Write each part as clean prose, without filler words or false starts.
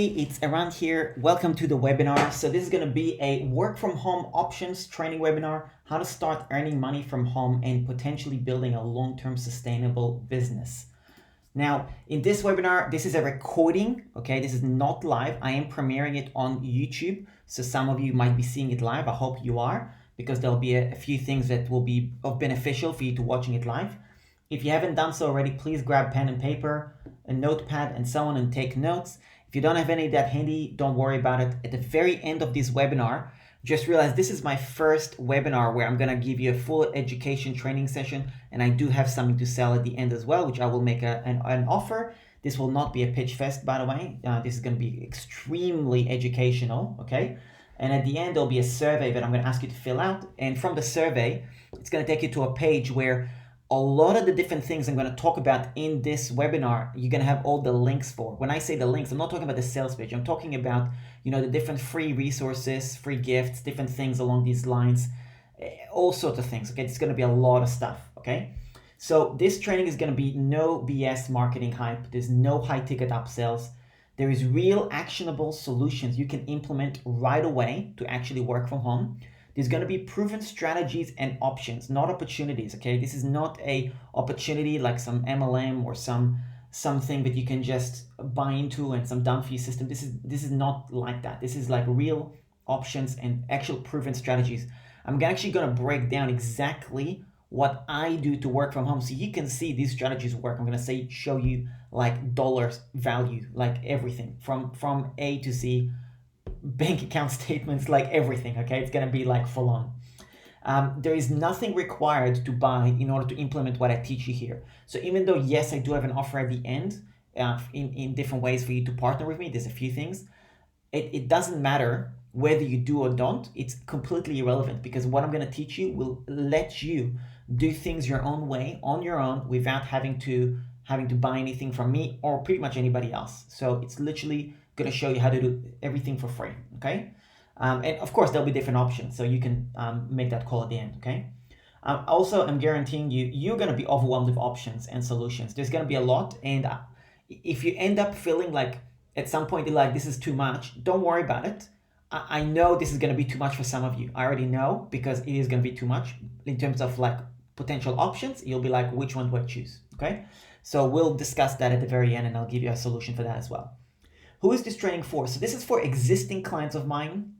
It's around here. Welcome to the webinar. So this is going to be a work from home options training webinar, how to start earning money from home and potentially building a long-term sustainable business. Now, in this webinar, this is a recording, okay? This is not live. I am premiering it on YouTube. So some of you might be seeing it live. I hope you are, because there'll be a few things that will be beneficial for you to watching it live. If you haven't done so already, please grab pen and paper, a notepad and so on and take notes. If you don't have any of that handy, don't worry about it. At the very end of this webinar, just realize this is my first webinar where I'm going to give you a full education training session, and I do have something to sell at the end as well, which I will make an offer. This will not be a pitch fest, by the way. This is going to be extremely educational, okay? And at the end, there'll be a survey that I'm going to ask you to fill out. And from the survey, it's going to take you to a page where a lot of the different things I'm going to talk about in this webinar, you're going to have all the links for. When I say the links, I'm not talking about the sales page. I'm talking about, the different free resources, free gifts, different things along these lines, all sorts of things. Okay, it's going to be a lot of stuff. Okay, so this training is going to be no BS marketing hype. There's no high ticket upsells. There is real actionable solutions you can implement right away to actually work from home. There's going to be proven strategies and options, not opportunities, okay? This is not a opportunity like some MLM or something that you can just buy into and some done for you system. This is not like that. This is like real options and actual proven strategies. I'm actually going to break down exactly what I do to work from home so you can see these strategies work. I'm going to show you like dollars value, like everything from A to Z, bank account statements, like everything, okay? It's gonna be like full on. There is nothing required to buy in order to implement what I teach you here. So even though, yes, I do have an offer at the end in different ways for you to partner with me, there's a few things, it doesn't matter whether you do or don't. It's completely irrelevant because what I'm gonna teach you will let you do things your own way, on your own, without having to buy anything from me or pretty much anybody else. So it's literally going to show you how to do everything for free, okay? And of course, there'll be different options, so you can make that call at the end, okay? Also, I'm guaranteeing you're going to be overwhelmed with options and solutions. There's going to be a lot, and if you end up feeling like at some point you're like, this is too much, don't worry about it. I know this is going to be too much for some of you. I already know because it is going to be too much in terms of like potential options. You'll be like, which one do I choose, okay? So we'll discuss that at the very end, and I'll give you a solution for that as well. Who is this training for? So this is for existing clients of mine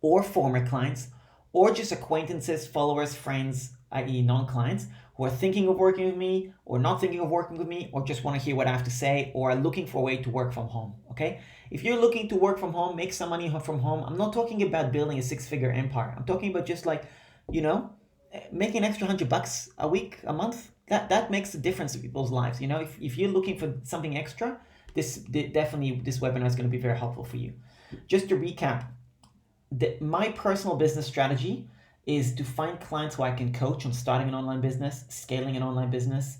or former clients or just acquaintances, followers, friends, i.e. non-clients who are thinking of working with me or not thinking of working with me or just want to hear what I have to say or are looking for a way to work from home, okay? If you're looking to work from home, make some money from home, I'm not talking about building a six-figure empire. I'm talking about just like, making an extra $100 a week, a month. That makes a difference in people's lives. If you're looking for something extra, this webinar is going to be very helpful for you. Just to recap, my personal business strategy is to find clients who I can coach on starting an online business, scaling an online business,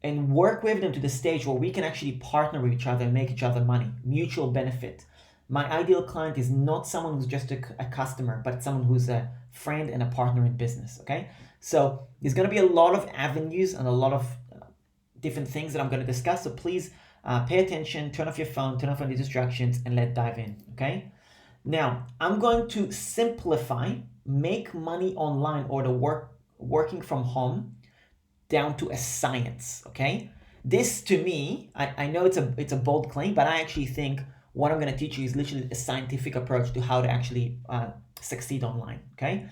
and work with them to the stage where we can actually partner with each other and make each other money, mutual benefit. My ideal client is not someone who's just a customer, but someone who's a friend and a partner in business, okay? So there's going to be a lot of avenues and a lot of different things that I'm going to discuss, so please pay attention, turn off your phone, turn off any distractions, and let's dive in, okay? Now, I'm going to simplify make money online or the working from home down to a science, okay? This to me, I know it's a bold claim, but I actually think what I'm going to teach you is literally a scientific approach to how to actually succeed online, okay?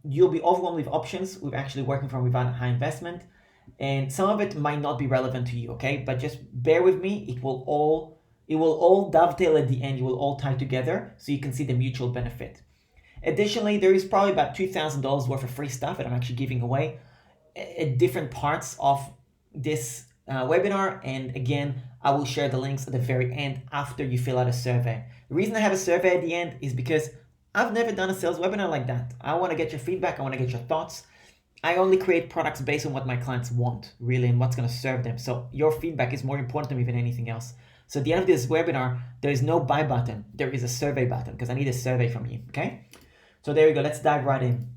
You'll be overwhelmed with options with actually working from without high investment, and some of it might not be relevant to you, okay? But just bear with me. It will all dovetail at the end. You will all tie together so you can see the mutual benefit. Additionally, there is probably about $2,000 worth of free stuff that I'm actually giving away at different parts of this webinar. And again, I will share the links at the very end after you fill out a survey. The reason I have a survey at the end is because I've never done a sales webinar like that. I want to get your feedback. I want to get your thoughts. I only create products based on what my clients want, really, and what's going to serve them. So your feedback is more important to me than anything else. So at the end of this webinar, there is no buy button. There is a survey button because I need a survey from you, okay? So there we go. Let's dive right in.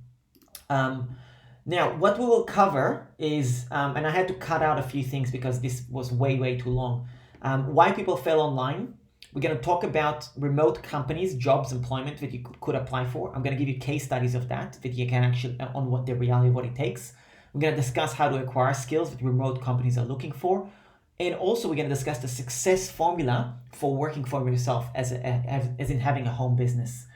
Now, what we will cover is, and I had to cut out a few things because this was way, way too long. Why people fail online, We're going to talk about remote companies, jobs, employment that you could apply for. I'm going to give you case studies of that you can actually, on what the reality of what it takes. We're going to discuss how to acquire skills that remote companies are looking for. And also we're going to discuss the success formula for working for yourself as in having a home business.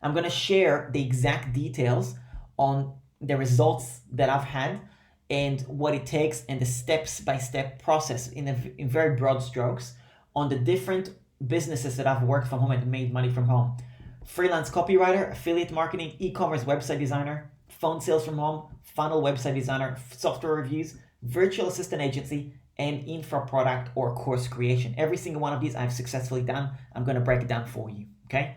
I'm going to share the exact details on the results that I've had and what it takes and the step-by-step process in very broad strokes on the different businesses that I've worked from home and made money from home. Freelance copywriter, affiliate marketing, e-commerce website designer, phone sales from home, funnel website designer, software reviews, virtual assistant agency, and infra product or course creation. Every single one of these I've successfully done. I'm going to break it down for you, okay?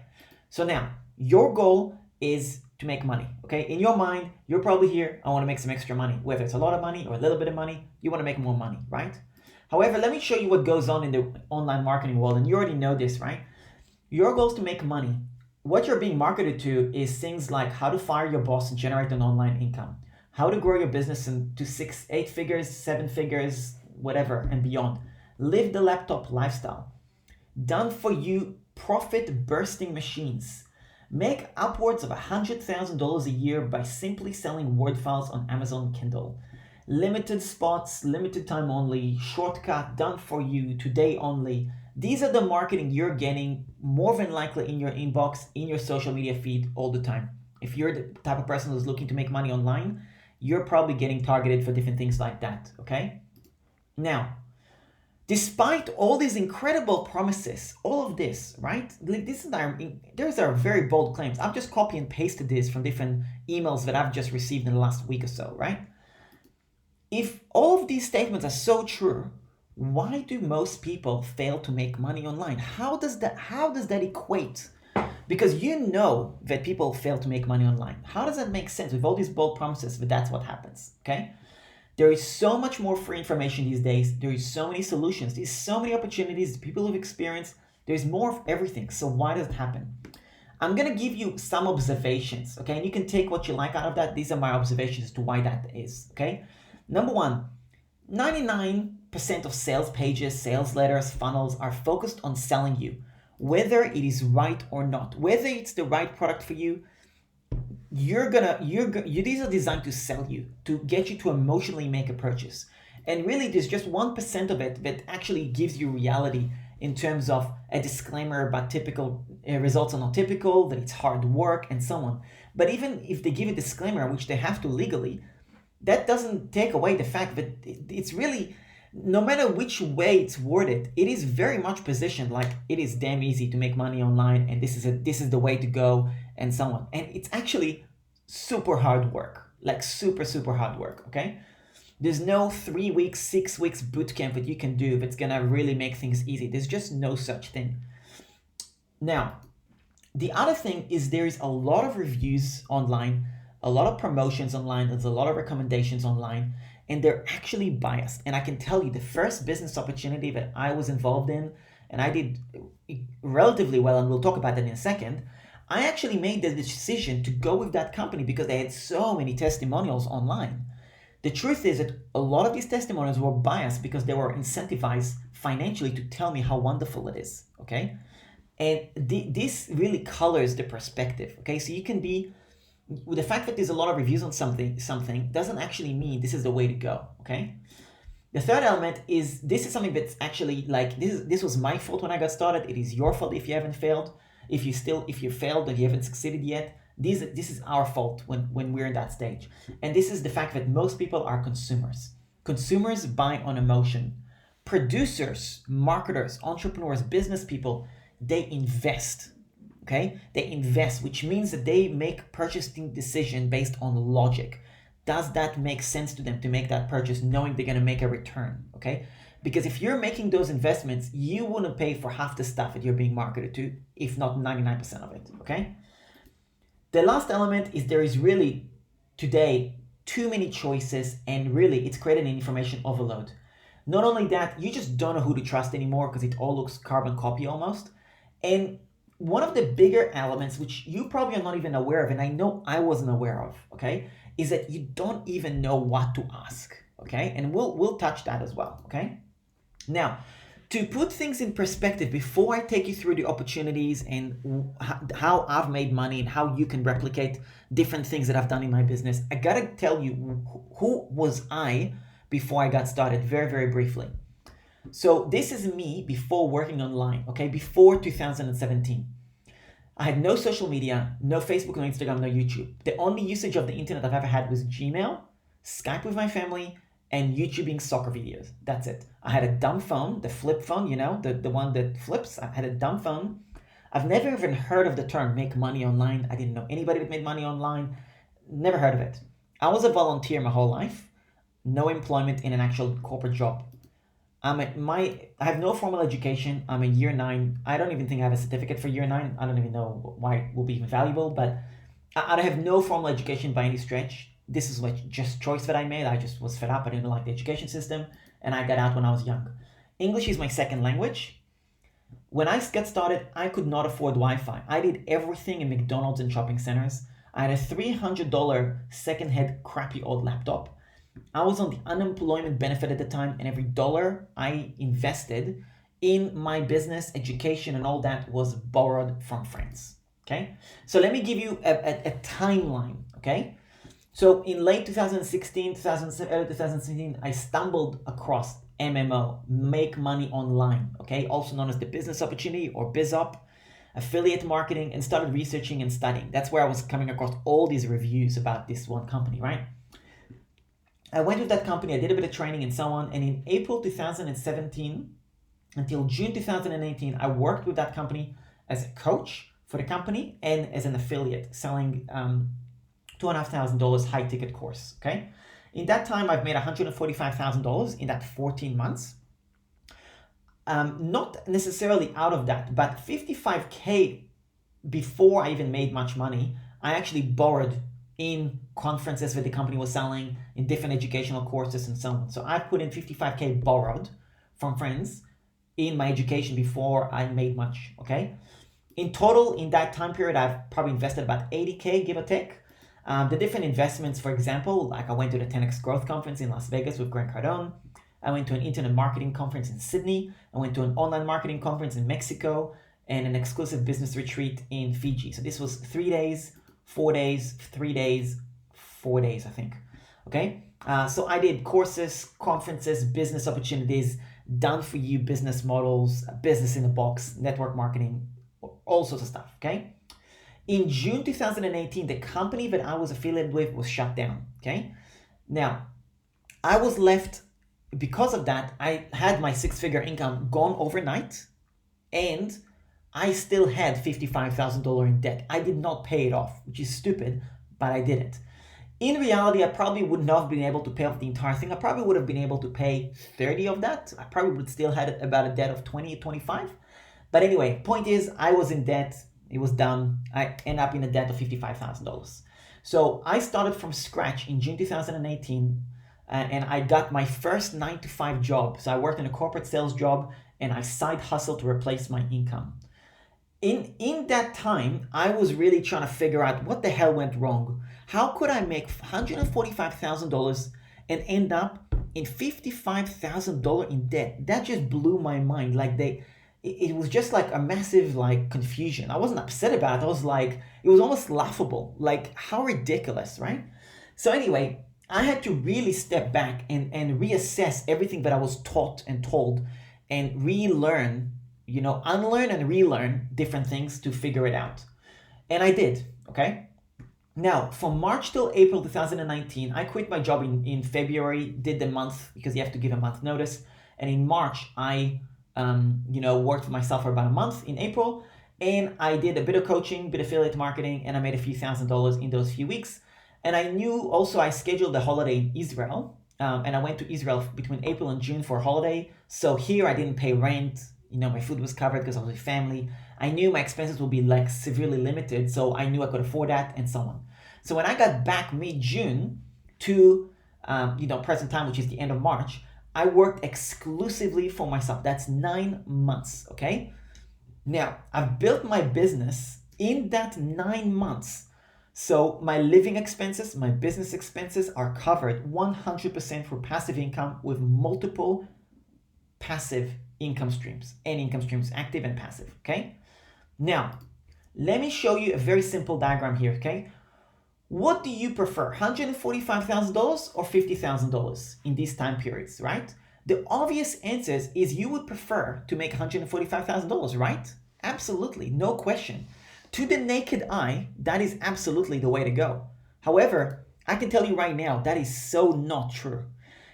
So now, your goal is to make money, okay? In your mind, you're probably here, I want to make some extra money. Whether it's a lot of money or a little bit of money, you want to make more money, right? However, let me show you what goes on in the online marketing world, and you already know this, right? Your goal is to make money. What you're being marketed to is things like how to fire your boss and generate an online income, how to grow your business into 6, 8 figures, 7 figures, whatever, and beyond. Live the laptop lifestyle. Done for you profit bursting machines. Make upwards of $100,000 a year by simply selling Word files on Amazon Kindle. Limited spots, limited time only, shortcut, done for you, today only. These are the marketing you're getting more than likely in your inbox, in your social media feed all the time. If you're the type of person who's looking to make money online, you're probably getting targeted for different things like that, okay? Now, despite all these incredible promises, all of this, right? These are very bold claims. I've just copy and pasted this from different emails that I've just received in the last week or so, right? If all of these statements are so true, why do most people fail to make money online? How does that equate? Because you know that people fail to make money online. How does that make sense with all these bold promises that that's what happens, okay? There is so much more free information these days. There is so many solutions. There's so many opportunities, people who've experienced. There's more of everything. So why does it happen? I'm going to give you some observations, okay? And you can take what you like out of that. These are my observations as to why that is, okay? Number one, 99% of sales pages, sales letters, funnels are focused on selling you, whether it is right or not. Whether it's the right product for you, these are designed to sell you, to get you to emotionally make a purchase. And really, there's just 1% of it that actually gives you reality in terms of a disclaimer about typical results are not typical, that it's hard work, and so on. But even if they give a disclaimer, which they have to legally, that doesn't take away the fact that it's really, no matter which way it's worded, it is very much positioned like it is damn easy to make money online, and this is the way to go, and so on. And it's actually super hard work, like super, super hard work, okay? There's no 3 weeks, 6 weeks bootcamp that you can do that's gonna really make things easy. There's just no such thing. Now, the other thing is there is a lot of reviews online, a lot of promotions online, there's a lot of recommendations online, and they're actually biased. And I can tell you the first business opportunity that I was involved in, and I did relatively well, and we'll talk about that in a second, I actually made the decision to go with that company because they had so many testimonials online. The truth is that a lot of these testimonials were biased because they were incentivized financially to tell me how wonderful it is, okay? And this really colors the perspective, okay? So you can be, with the fact that there's a lot of reviews on something doesn't actually mean this is the way to go, okay? The third element is, this is something that's actually like, this was my fault when I got started. It is your fault if you haven't failed. If you failed and you haven't succeeded yet, this is our fault when we're in that stage. And this is the fact that most people are consumers. Consumers buy on emotion. Producers, marketers, entrepreneurs, business people, they invest. Okay? They invest, which means that they make purchasing decision based on logic. Does that make sense to them to make that purchase knowing they're going to make a return? Okay? Because if you're making those investments, you wouldn't pay for half the stuff that you're being marketed to, if not 99% of it. Okay? The last element is there is really today too many choices, and really it's created an information overload. Not only that, you just don't know who to trust anymore because it all looks carbon copy almost. And one of the bigger elements, which you probably are not even aware of, and I know I wasn't aware of, okay, is that you don't even know what to ask, okay? And we'll touch that as well, okay? Now, To put things in perspective, before I take you through the opportunities and how I've made money and how you can replicate different things that I've done in my business, I gotta tell you who was I before I got started, very, very briefly. So this is me before working online, okay, before 2017. I had no social media, no Facebook, no Instagram, no YouTube. The only usage of the internet I've ever had was Gmail, Skype with my family, and YouTubing soccer videos. That's it. I had a dumb phone, the flip phone, the one that flips. I had a dumb phone. I've never even heard of the term make money online. I didn't know anybody that made money online. Never heard of it. I was a volunteer my whole life. No employment in an actual corporate job. I have no formal education. I'm in year 9. I don't even think I have a certificate for year 9. I don't even know why it will be even valuable, but I have no formal education by any stretch. This is like just choice that I made. I just was fed up. I didn't like the education system, and I got out when I was young. English is my second language. When I got started, I could not afford Wi-Fi. I did everything in McDonald's and shopping centers. I had a $300 second-hand crappy old laptop. I was on the unemployment benefit at the time, and every dollar I invested in my business, education, and all that was borrowed from friends. Okay, so let me give you a timeline. Okay, so in late 2016, 2017, I stumbled across MMO, make money online. Okay, also known as the business opportunity or BizOp, affiliate marketing, and started researching and studying. That's where I was coming across all these reviews about this one company, right? I went with that company, I did a bit of training and so on, and in April 2017 until June 2018, I worked with that company as a coach for the company and as an affiliate, selling $2,500 high ticket course, okay? In that time, I've made $145,000 in that 14 months. Not necessarily out of that, but 55K before I even made much money, I actually borrowed in conferences that the company was selling, in different educational courses and so on. So I put in 55K borrowed from friends in my education before I made much, okay? In total, in that time period, I've probably invested about 80K, give or take. The different investments, for example, like I went to the 10X Growth Conference in Las Vegas with Grant Cardone. I went to an internet marketing conference in Sydney. I went to an online marketing conference in Mexico and an exclusive business retreat in Fiji. So this was 3 days, 4 days, 3 days, 4 days, I think. Okay. So I did courses, conferences, business opportunities, done for you business models, business in a box, network marketing, all sorts of stuff. Okay. In June 2018, the company that I was affiliated with was shut down. Okay. Now, I was left, because of that, I had my 6-figure income gone overnight, and I still had $55,000 in debt. I did not pay it off, which is stupid, but I did it. In reality, I probably would not have been able to pay off the entire thing. I probably would have been able to pay 30 of that. I probably would still had about a debt of 20 or 25. But anyway, point is, I was in debt. It was done. I ended up in a debt of $55,000. So I started from scratch in June 2018, and I got my first 9-to-5 job. So I worked in a corporate sales job, and I side hustled to replace my income. In that time, I was really trying to figure out what the hell went wrong. How could I make $145,000 and end up in $55,000 in debt? That just blew my mind. Like it was just like a massive like confusion. I wasn't upset about it. I was like, it was almost laughable. Like, how ridiculous, right? So anyway, I had to really step back and reassess everything that I was taught and told and relearn, unlearn and relearn different things to figure it out. And I did, okay? Now, from March till April 2019, I quit my job in February, did the month because you have to give a month notice. And in March, I worked for myself for about a month in April. And I did a bit of coaching, bit of affiliate marketing, and I made a few $1,000s in those few weeks. And I knew also I scheduled a holiday in Israel. And I went to Israel between April and June for a holiday. So here I didn't pay rent. My food was covered because I was with family. I knew my expenses would be like severely limited, so I knew I could afford that and so on. So when I got back mid-June to, present time, which is the end of March, I worked exclusively for myself. That's 9 months, okay? Now, I've built my business in that 9 months. So my living expenses, my business expenses are covered 100% for passive income with multiple passive income streams, active and passive, okay? Now, let me show you a very simple diagram here, okay? What do you prefer, $145,000 or $50,000 in these time periods, right? The obvious answer is you would prefer to make $145,000, right? Absolutely, no question. To the naked eye, that is absolutely the way to go. However, I can tell you right now, that is so not true.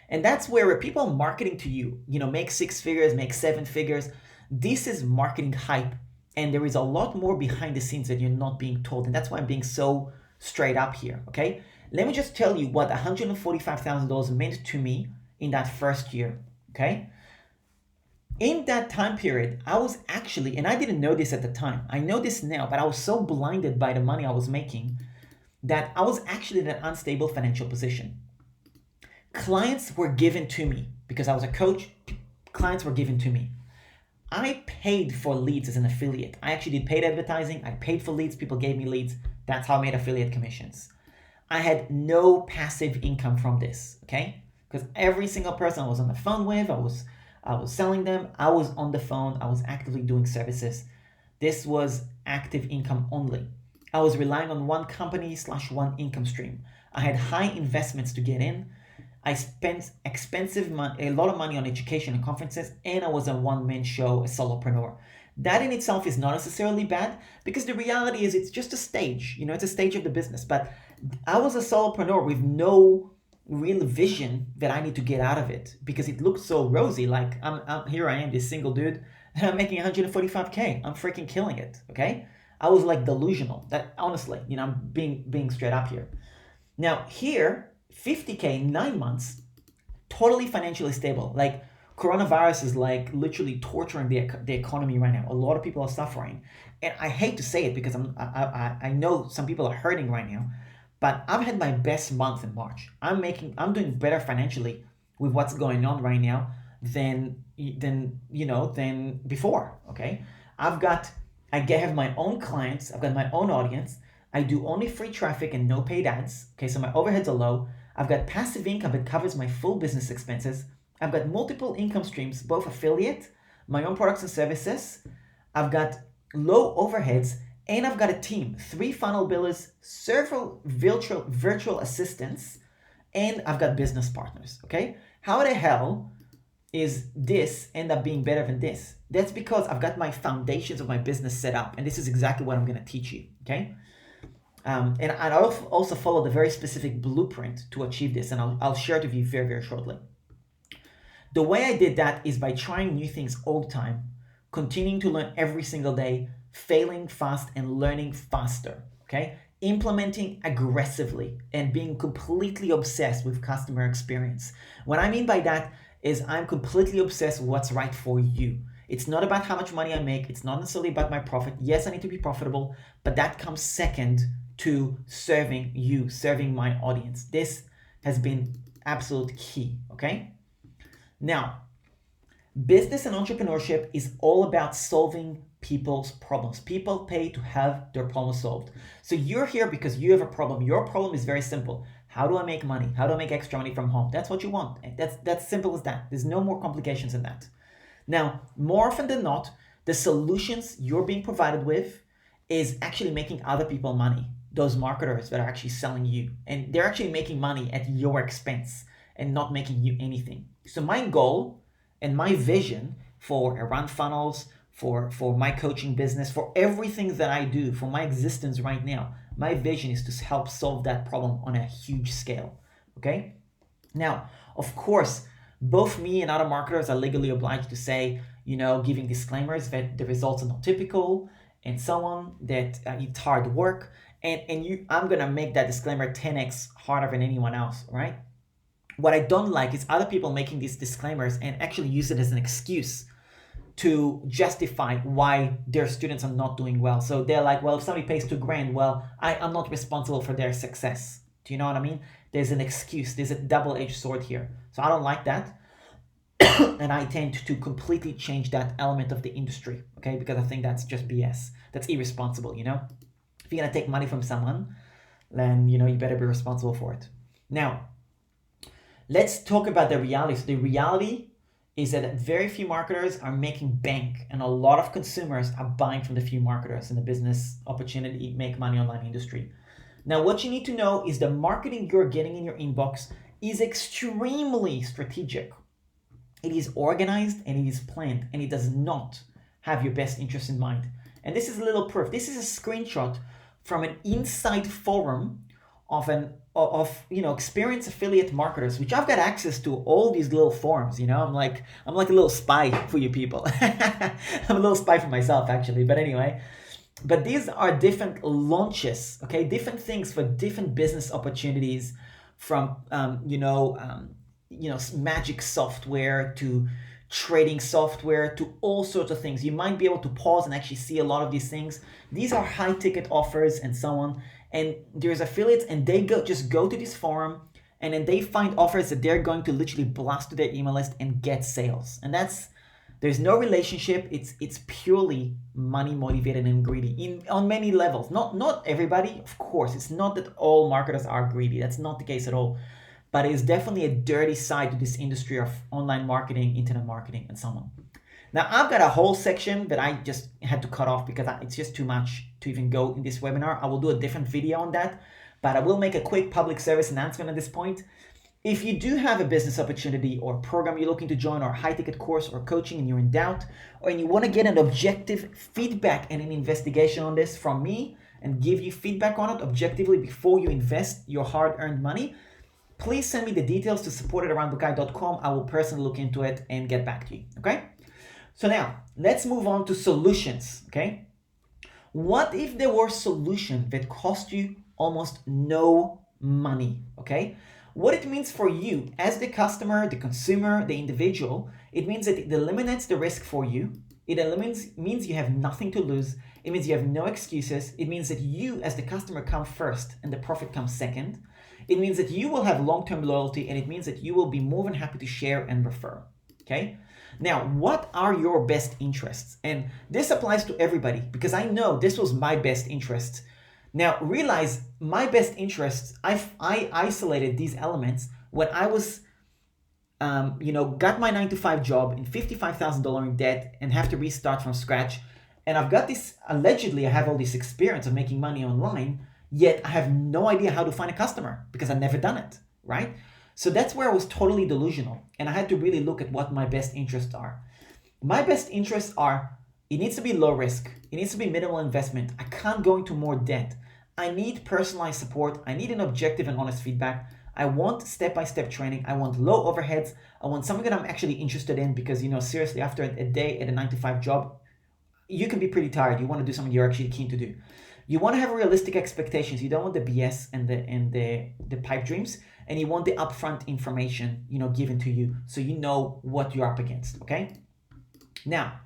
And that's where people are marketing to you, make 6 figures, make 7 figures. This is marketing hype. And there is a lot more behind the scenes that you're not being told. And that's why I'm being so straight up here, okay? Let me just tell you what $145,000 meant to me in that first year, okay? In that time period, I was actually, and I didn't know this at the time, I know this now, but I was so blinded by the money I was making that I was actually in an unstable financial position. Clients were given to me because I was a coach. Clients were given to me. I paid for leads as an affiliate. I actually did paid advertising. I paid for leads. People gave me leads. That's how I made affiliate commissions. I had no passive income from this, okay? Because every single person I was on the phone with, I was selling them. I was on the phone. I was actively doing services. This was active income only. I was relying on one company / one income stream. I had high investments to get in. I spent a lot of money on education and conferences, and I was a one-man show, a solopreneur. That in itself is not necessarily bad, because the reality is it's just a stage. It's a stage of the business. But I was a solopreneur with no real vision that I need to get out of it, because it looked so rosy. Like here I am, this single dude, and I'm making 145K. I'm freaking killing it. Okay, I was like delusional. That honestly, I'm being straight up here. Now here, 50K in 9 months, totally financially stable. Like coronavirus is like literally torturing the economy right now. A lot of people are suffering, and I hate to say it because I know some people are hurting right now, but I've had my best month in March. I'm doing better financially with what's going on right now than before. Okay, I have my own clients. I've got my own audience. I do only free traffic and no paid ads. Okay, so my overheads are low. I've got passive income that covers my full business expenses. I've got multiple income streams, both affiliate, my own products and services. I've got low overheads, and I've got a team, 3 funnel builders, several virtual assistants, and I've got business partners, okay? How the hell is this end up being better than this? That's because I've got my foundations of my business set up, and this is exactly what I'm gonna teach you, okay? And I also follow the very specific blueprint to achieve this, and I'll share it with you very, very shortly. The way I did that is by trying new things all the time, continuing to learn every single day, failing fast and learning faster, okay? Implementing aggressively and being completely obsessed with customer experience. What I mean by that is I'm completely obsessed with what's right for you. It's not about how much money I make. It's not necessarily about my profit. Yes, I need to be profitable, but that comes second to serving you, serving my audience. This has been absolute key, okay? Now, business and entrepreneurship is all about solving people's problems. People pay to have their problems solved. So you're here because you have a problem. Your problem is very simple. How do I make money? How do I make extra money from home? That's what you want. That's simple as that. There's no more complications than that. Now, more often than not, the solutions you're being provided with is actually making other people money. Those marketers that are actually selling you, and they're actually making money at your expense and not making you anything. So my goal and my vision for Run Funnels, for my coaching business, for everything that I do, for my existence right now, my vision is to help solve that problem on a huge scale, okay? Now, of course, both me and other marketers are legally obliged to say, giving disclaimers that the results are not typical and so on, that it's hard work. I'm going to make that disclaimer 10x harder than anyone else, right? What I don't like is other people making these disclaimers and actually use it as an excuse to justify why their students are not doing well. So they're like, well, if somebody pays $2,000, well, I'm not responsible for their success. Do you know what I mean? There's an excuse. There's a double-edged sword here. So I don't like that. And I tend to completely change that element of the industry, okay? Because I think that's just BS. That's irresponsible, If you're going to take money from someone, then, you better be responsible for it. Now, let's talk about the reality. So the reality is that very few marketers are making bank, and a lot of consumers are buying from the few marketers in the business opportunity, make money online industry. Now, what you need to know is the marketing you're getting in your inbox is extremely strategic. It is organized and it is planned, and it does not have your best interest in mind. And this is a little proof. This is a screenshot from an inside forum of experienced affiliate marketers, which I've got access to all these little forums. I'm like a little spy for you people. I'm a little spy for myself actually, but anyway. But these are different launches, okay? Different things for different business opportunities, from magic software to trading software to all sorts of things. You might be able to pause and actually see a lot of these things. These are high ticket offers and so on. And there's affiliates, and they go to this forum, and then they find offers that they're going to literally blast to their email list and get sales. And there's no relationship. It's purely money motivated and greedy on many levels. Not everybody, of course. It's not that all marketers are greedy. That's not the case at all. But it's definitely a dirty side to this industry of online marketing, internet marketing, and so on. Now, I've got a whole section that I just had to cut off because it's just too much to even go in this webinar. I will do a different video on that, but I will make a quick public service announcement at this point. If you do have a business opportunity or program you're looking to join, or a high-ticket course or coaching, and you're in doubt, or you want to get an objective feedback and an investigation on this from me and give you feedback on it objectively before you invest your hard-earned money, please send me the details to support@aroundbukai.com. I will personally look into it and get back to you, okay? So now, let's move on to solutions, okay? What if there were solutions that cost you almost no money, okay? What it means for you as the customer, the consumer, the individual, it means that it eliminates the risk for you. It means you have nothing to lose. It means you have no excuses. It means that you as the customer come first and the profit comes second. It means that you will have long-term loyalty, and it means that you will be more than happy to share and refer, okay? Now, what are your best interests? And this applies to everybody, because I know this was my best interest. Now, realize my best interests, I isolated these elements when I was, got my 9-to-5 job in $55,000 in debt and have to restart from scratch. And I've got this, allegedly, I have all this experience of making money online, yet I have no idea how to find a customer because I've never done it, right? So that's where I was totally delusional, and I had to really look at what my best interests are. My best interests are, it needs to be low risk. It needs to be minimal investment. I can't go into more debt. I need personalized support. I need an objective and honest feedback. I want step-by-step training. I want low overheads. I want something that I'm actually interested in because, seriously, after a day at a 9-to-5 job, you can be pretty tired. You want to do something you're actually keen to do. You want to have realistic expectations. You don't want the BS and the pipe dreams, and you want the upfront information, given to you so you know what you're up against, okay? Now,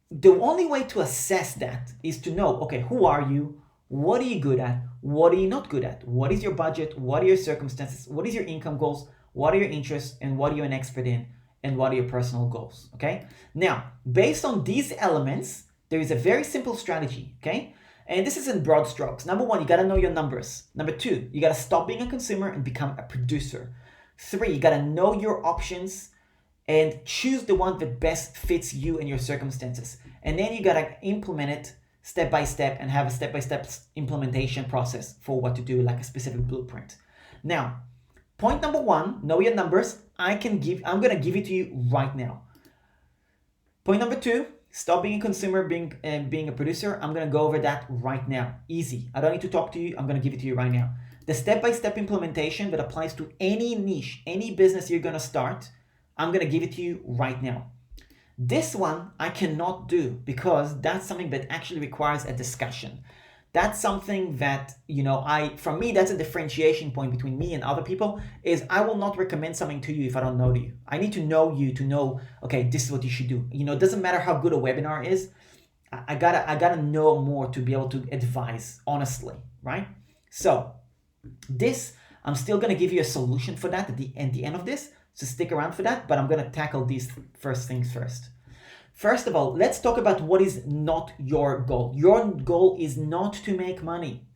the only way to assess that is to know, okay, who are you? What are you good at? What are you not good at? What is your budget? What are your circumstances? What is your income goals? What are your interests? And what are you an expert in? And what are your personal goals, okay? Now, based on these elements, there is a very simple strategy, okay? And this is in broad strokes. Number one, you gotta know your numbers. Number two, you gotta stop being a consumer and become a producer. 3, you gotta know your options and choose the one that best fits you and your circumstances. And then you gotta implement it step by step and have a step-by-step implementation process for what to do, like a specific blueprint. Now, point number 1, know your numbers. I'm gonna give it to you right now. Point number 2, stop being a consumer, being a producer. I'm gonna go over that right now. Easy. I don't need to talk to you. I'm gonna give it to you right now. The step-by-step implementation that applies to any niche, any business you're gonna start, I'm gonna give it to you right now. This one I cannot do because that's something that actually requires a discussion. That's something that, for me, that's a differentiation point between me and other people, is I will not recommend something to you if I don't know you. I need to know you to know, okay, this is what you should do. It doesn't matter how good a webinar is. I gotta know more to be able to advise honestly, right? So this, I'm still gonna give you a solution for that at the end of this. So stick around for that, but I'm gonna tackle these first things first. First of all, let's talk about what is not your goal. Your goal is not to make money.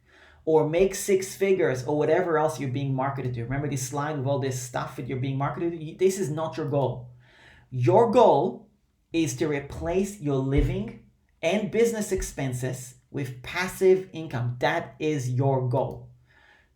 or make six figures or whatever else you're being marketed to. Remember this slide with all this stuff that you're being marketed to? This is not your goal. Your goal is to replace your living and business expenses with passive income. That is your goal.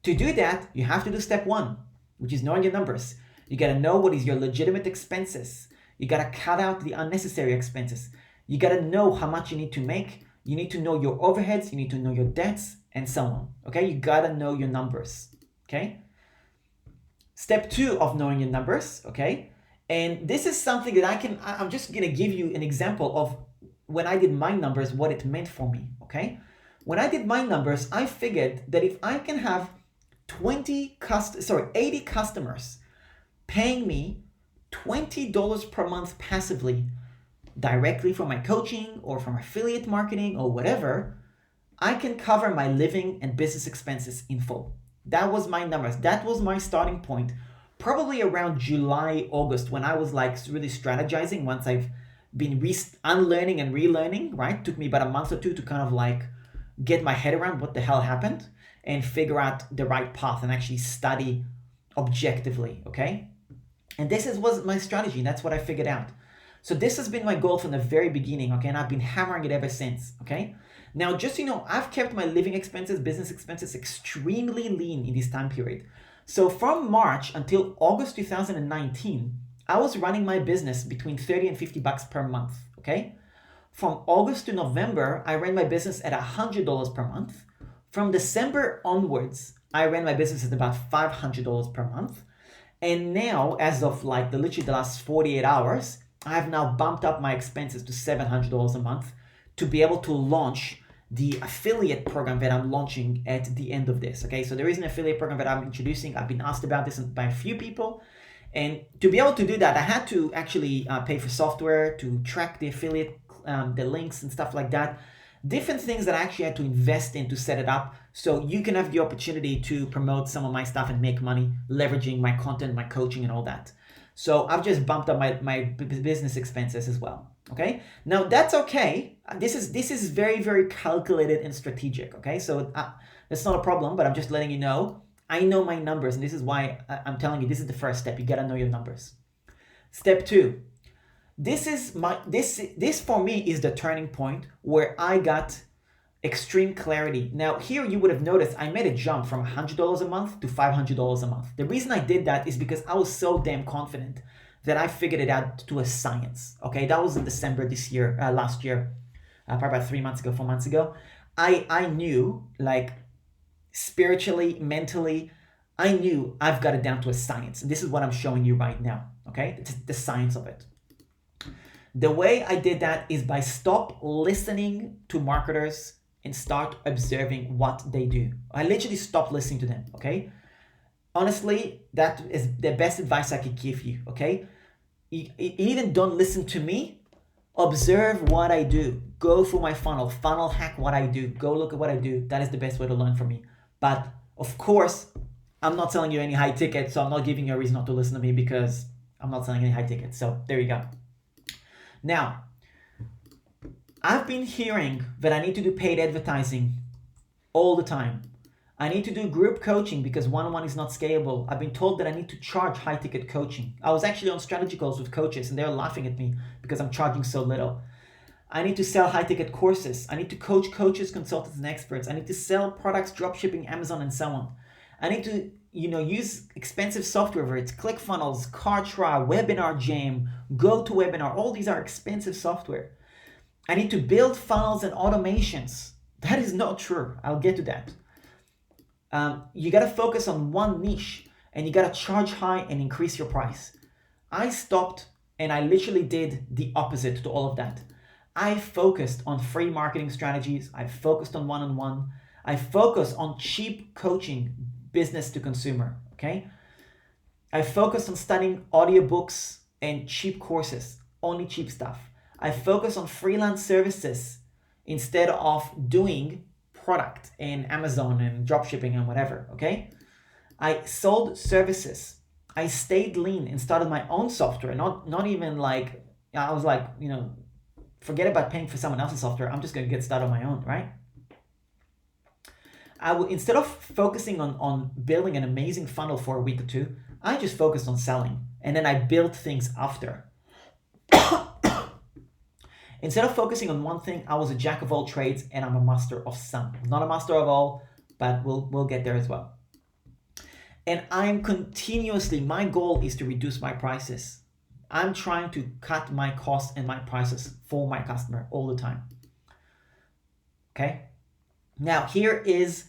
To do that, you have to do step one, which is knowing your numbers. You got to know what is your legitimate expenses. You got to cut out the unnecessary expenses. You got to know how much you need to make. You need to know your overheads. You need to know your debts and so on. Okay, you got to know your numbers. Okay. Step two of knowing your numbers. Okay. And this is something that I'm just going to give you an example of when I did my numbers, what it meant for me. Okay. When I did my numbers, I figured that if I can have 80 customers paying me $20 per month passively, directly from my coaching or from affiliate marketing or whatever, I can cover my living and business expenses in full. That was my numbers. That was my starting point. Probably around July, August, when I was like really strategizing once I've been unlearning and relearning, right? Took me about a month or two to kind of like get my head around what the hell happened and figure out the right path and actually study objectively, okay? And this was my strategy. That's what I figured out. So this has been my goal from the very beginning, okay? And I've been hammering it ever since, okay? Now, just so you know, I've kept my living expenses, business expenses extremely lean in this time period. So from March until August 2019, I was running my business between 30 and 50 bucks per month, okay? From August to November, I ran my business at $100 per month. From December onwards, I ran my business at about $500 per month. And now, as of like literally the last 48 hours, I have now bumped up my expenses to $700 a month to be able to launch the affiliate program that I'm launching at the end of this. Okay, so there is an affiliate program that I'm introducing. I've been asked about this by a few people. And to be able to do that, I had to actually pay for software to track the affiliate, the links and stuff like that. Different things that I actually had to invest in to set it up so you can have the opportunity to promote some of my stuff and make money leveraging my content, my coaching and all that. So I've just bumped up my business expenses as well. Okay, now that's okay. This is very, very calculated and strategic. Okay, so that's not a problem, but I'm just letting you know. I know my numbers, and this is why I'm telling you this is the first step. You gotta know your numbers. Step two. This for me is the turning point where I got extreme clarity. Now here you would have noticed I made a jump from $100 a month to $500 a month. The reason I did that is because I was so damn confident that I figured it out to a science. Okay, that was in December last year, probably about 3 months ago, 4 months ago. I knew, like spiritually, mentally, I knew I've got it down to a science. And this is what I'm showing you right now. Okay, it's the science of it. The way I did that is by stop listening to marketers and start observing what they do. I literally stopped listening to them, okay? Honestly, that is the best advice I could give you, okay? Even don't listen to me. Observe what I do. Go through my funnel hack what I do. Go look at what I do. That is the best way to learn from me. But of course, I'm not selling you any high tickets, so I'm not giving you a reason not to listen to me because I'm not selling any high tickets. So there you go. Now, I've been hearing that I need to do paid advertising all the time. I need to do group coaching because one-on-one is not scalable. I've been told that I need to charge high-ticket coaching. I was actually on strategy calls with coaches and they're laughing at me because I'm charging so little. I need to sell high-ticket courses. I need to coach coaches, consultants, and experts. I need to sell products, dropshipping, Amazon, and so on. I need to, use expensive software, whether it's ClickFunnels, Kartra, Webinar Jam, GoToWebinar. All these are expensive software. I need to build funnels and automations. That is not true. I'll get to that. You got to focus on one niche and you got to charge high and increase your price. I stopped and I literally did the opposite to all of that. I focused on free marketing strategies. I focused on one-on-one. I focused on cheap coaching, business to consumer, okay? I focused on studying audiobooks and cheap courses, only cheap stuff. I focused on freelance services instead of doing product in Amazon and dropshipping and whatever, okay? I sold services. I stayed lean and started my own software, not even like, I was like, forget about paying for someone else's software. I'm just going to get started on my own, right? I would, instead of focusing on building an amazing funnel for a week or two, I just focused on selling, and then I built things after. Instead of focusing on one thing, I was a jack of all trades and I'm a master of some. Not a master of all, but we'll get there as well. And I'm continuously, my goal is to reduce my prices. I'm trying to cut my costs and my prices for my customer all the time. Okay? Now, here is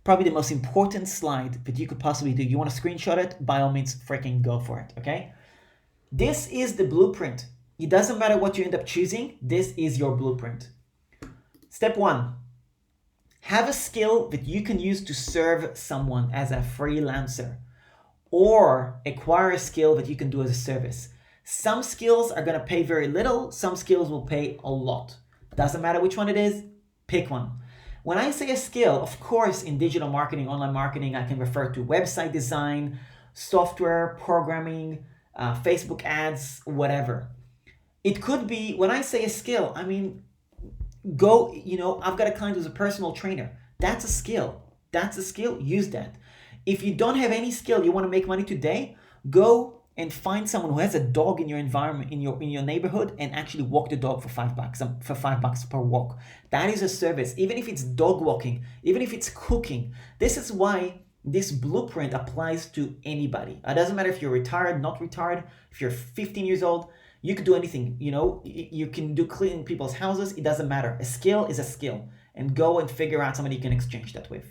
probably the most important slide that you could possibly do. You want to screenshot it? By all means, freaking go for it, okay? This is the blueprint. It doesn't matter what you end up choosing. This is your blueprint. Step 1, have a skill that you can use to serve someone as a freelancer, or acquire a skill that you can do as a service. Some skills are going to pay very little. Some skills will pay a lot. Doesn't matter which one it is, pick one. When I say a skill, of course, in digital marketing, online marketing, I can refer to website design, software, programming, Facebook ads, whatever. It could be, when I say a skill, I mean, I've got a client who's a personal trainer. That's a skill. That's a skill. Use that. If you don't have any skill, you want to make money today, go and find someone who has a dog in your environment, in your neighborhood, and actually walk the dog for $5 per walk. That is a service. Even if it's dog walking, even if it's cooking. This is why this blueprint applies to anybody. It doesn't matter if you're retired, not retired, if you're 15 years old, you could do anything. You can do cleaning people's houses. It doesn't matter. A skill is a skill, and go and figure out somebody you can exchange that with.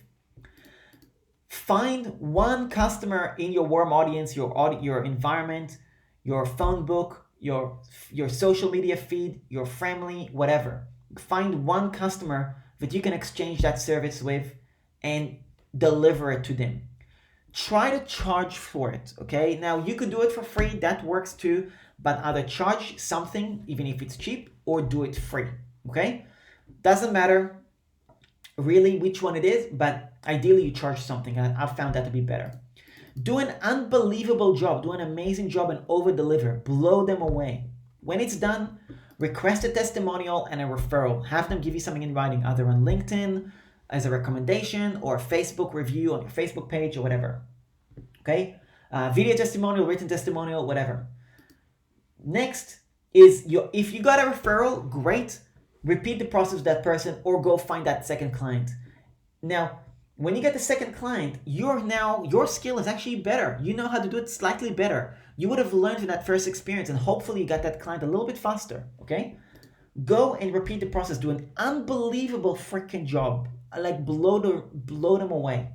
Find one customer in your warm audience, your environment, your phone book, your social media feed, your family, whatever. Find one customer that you can exchange that service with and deliver it to them. Try to charge for it, okay? Now, you could do it for free. That works too, but either charge something, even if it's cheap, or do it free, okay? Doesn't matter really which one it is, but ideally you charge something. I've found that to be better. Do an unbelievable job, do an amazing job, and over deliver. Blow them away. When it's done, request a testimonial and a referral. Have them give you something in writing, either on LinkedIn as a recommendation, or a Facebook review on your Facebook page, or whatever. Okay? Video testimonial, written testimonial, whatever. Next is if you got a referral, great. Repeat the process with that person, or go find that second client. Now, when you get the second client, your skill is actually better. You know how to do it slightly better. You would have learned in that first experience, and hopefully you got that client a little bit faster, okay? Go and repeat the process. Do an unbelievable freaking job. Like blow them away.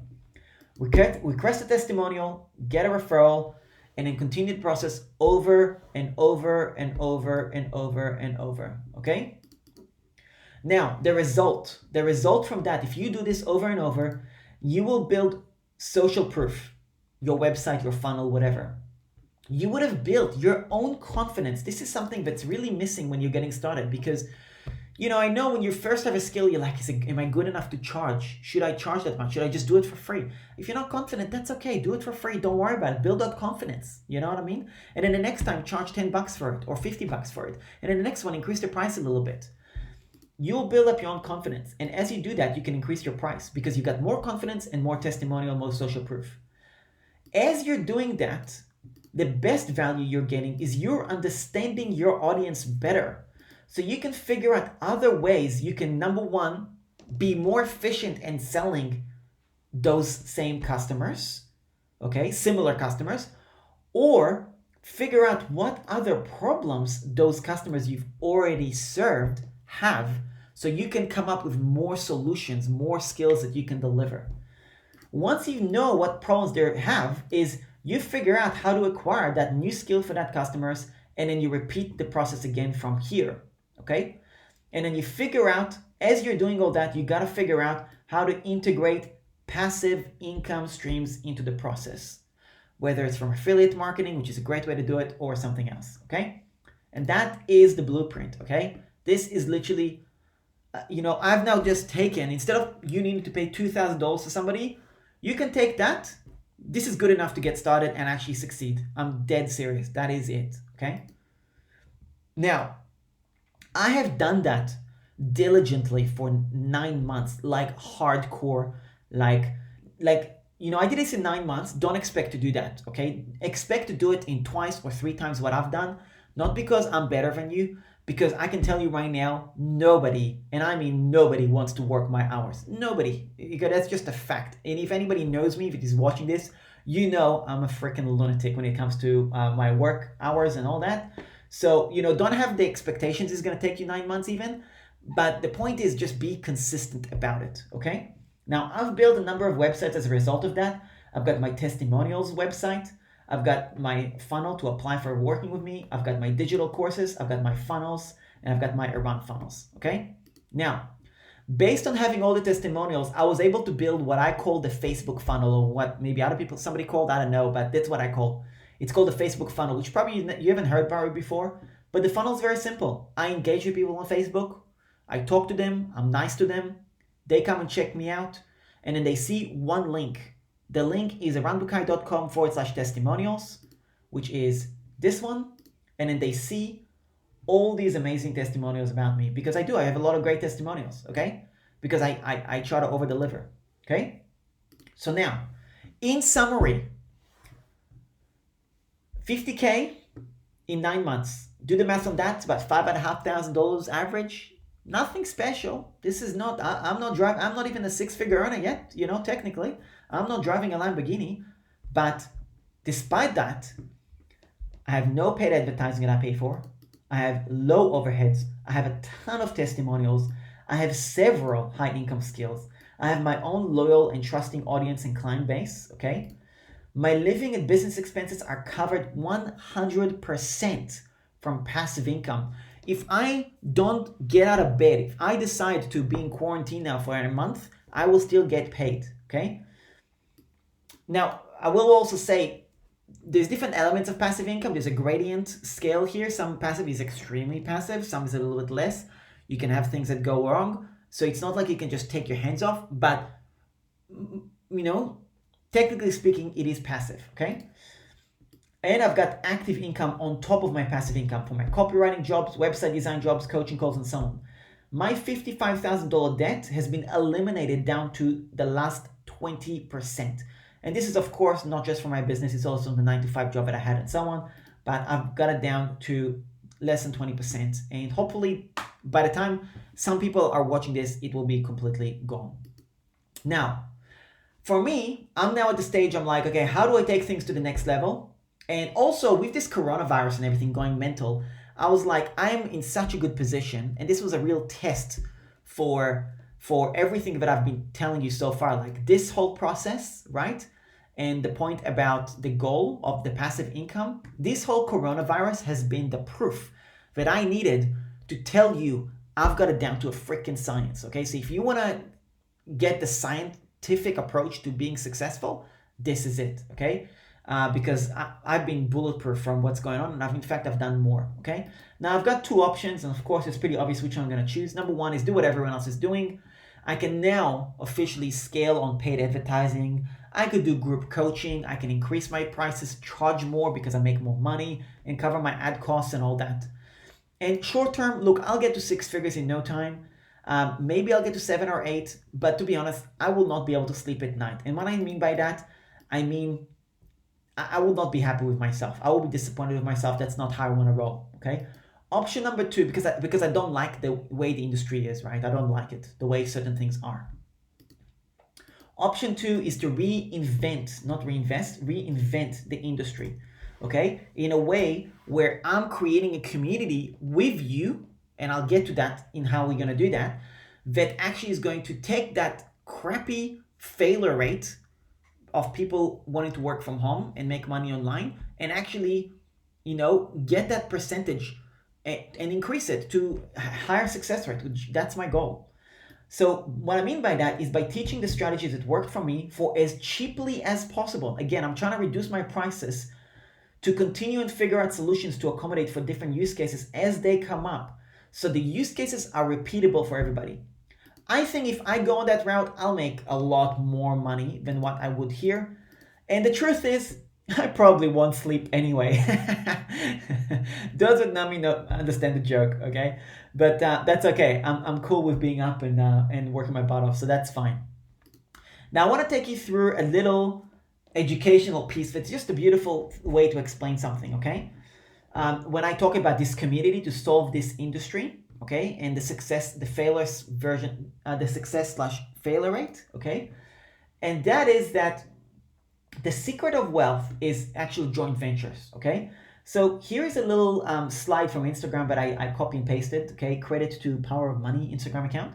Request a testimonial, get a referral, and then continue the process over and over and over and over and over, okay? Now, the result from that, if you do this over and over, you will build social proof, your website, your funnel, whatever. You would have built your own confidence. This is something that's really missing when you're getting started, because, I know when you first have a skill, you're like, am I good enough to charge? Should I charge that much? Should I just do it for free? If you're not confident, that's okay. Do it for free. Don't worry about it. Build that confidence. You know what I mean? And then the next time, charge $10 for it or $50 for it. And then the next one, increase the price a little bit. You'll build up your own confidence. And as you do that, you can increase your price because you got more confidence and more testimonial, more social proof. As you're doing that, the best value you're getting is you're understanding your audience better. So you can figure out other ways you can, number one, be more efficient in selling those same customers, okay, similar customers, or figure out what other problems those customers you've already served have, so you can come up with more solutions, more skills that you can deliver. Once you know what problems they have, is you figure out how to acquire that new skill for that customers, and then you repeat the process again from here, okay? And then you figure out, as you're doing all that, you got to figure out how to integrate passive income streams into the process, whether it's from affiliate marketing, which is a great way to do it, or something else, okay? And that is the blueprint, okay? This is literally, I've now just taken, instead of you needing to pay $2,000 to somebody, you can take that. This is good enough to get started and actually succeed. I'm dead serious. That is it, okay? Now, I have done that diligently for 9 months, like hardcore, Like, I did this in 9 months. Don't expect to do that, okay? Expect to do it in twice or three times what I've done. Not because I'm better than you, because I can tell you right now, nobody, and I mean nobody, wants to work my hours. Nobody. Because that's just a fact. And if anybody knows me, if it is watching this, you know I'm a freaking lunatic when it comes to my work hours and all that. So, don't have the expectations it's going to take you 9 months even. But the point is just be consistent about it, okay? Now, I've built a number of websites as a result of that. I've got my testimonials website. I've got my funnel to apply for working with me. I've got my digital courses. I've got my funnels. And I've got my urban funnels, okay? Now, based on having all the testimonials, I was able to build what I call the Facebook funnel, or what maybe other people, somebody called, I don't know, but that's what I call. It's called the Facebook funnel, which probably you haven't heard about it before. But the funnel is very simple. I engage with people on Facebook. I talk to them. I'm nice to them. They come and check me out. And then they see one link. The link is aranbukai.com/testimonials, which is this one. And then they see all these amazing testimonials about me, because I have a lot of great testimonials, okay? Because I try to over deliver, okay? So now, in summary, 50K in 9 months. Do the math on that. It's about $5,500 average. Nothing special. This is not, I'm not even a six-figure earner yet, technically. I'm not driving a Lamborghini. But despite that, I have no paid advertising that I pay for. I have low overheads. I have a ton of testimonials. I have several high income skills. I have my own loyal and trusting audience and client base, okay? My living and business expenses are covered 100% from passive income. If I don't get out of bed, if I decide to be in quarantine now for a month, I will still get paid, okay? Now, I will also say there's different elements of passive income. There's a gradient scale here. Some passive is extremely passive, some is a little bit less. You can have things that go wrong. So it's not like you can just take your hands off, but technically speaking, it is passive, okay? And I've got active income on top of my passive income for my copywriting jobs, website design jobs, coaching calls, and so on. My $55,000 debt has been eliminated down to the last 20%. And this is, of course, not just for my business. It's also the 9-to-5 job that I had and so on. But I've got it down to less than 20%. And hopefully, by the time some people are watching this, it will be completely gone. Now, for me, I'm now at the stage I'm like, okay, how do I take things to the next level? And also with this coronavirus and everything going mental, I was like, I'm in such a good position. And this was a real test for everything that I've been telling you so far, like this whole process, right? And the point about the goal of the passive income, this whole coronavirus has been the proof that I needed to tell you I've got it down to a freaking science, okay? So if you want to get the scientific approach to being successful, this is it, okay? Because I've been bulletproof from what's going on, and I've done more, okay? Now I've got two options, and of course it's pretty obvious which one I'm going to choose. Number one is do what everyone else is doing. I can now officially scale on paid advertising. I could do group coaching. I can increase my prices, charge more because I make more money, and cover my ad costs and all that. And short term, look, I'll get to six figures in no time. Maybe I'll get to 7 or 8, but to be honest, I will not be able to sleep at night. And what I mean by that, I mean, I will not be happy with myself. I will be disappointed with myself. That's not how I want to roll, okay? Option number two, because I don't like the way the industry is, right? I don't like it, the way certain things are. Option two is to reinvent, not reinvest, reinvent the industry, okay? In a way where I'm creating a community with you, and I'll get to that in how we're going to do that, that actually is going to take that crappy failure rate of people wanting to work from home and make money online and actually, get that percentage and increase it to a higher success rate, which that's my goal. So what I mean by that is by teaching the strategies that worked for me for as cheaply as possible. Again, I'm trying to reduce my prices to continue and figure out solutions to accommodate for different use cases as they come up. So the use cases are repeatable for everybody. I think if I go on that route, I'll make a lot more money than what I would here. And the truth is, I probably won't sleep anyway. Those that know me understand the joke, okay? But that's okay. I'm cool with being up and working my butt off, so that's fine. Now I want to take you through a little educational piece that's just a beautiful way to explain something, okay? When I talk about this community to solve this industry, okay, and the success slash failure rate, okay, and that is that the secret of wealth is actually joint ventures, okay? So here is a little slide from Instagram that I copy and pasted, okay? Credit to Power of Money Instagram account.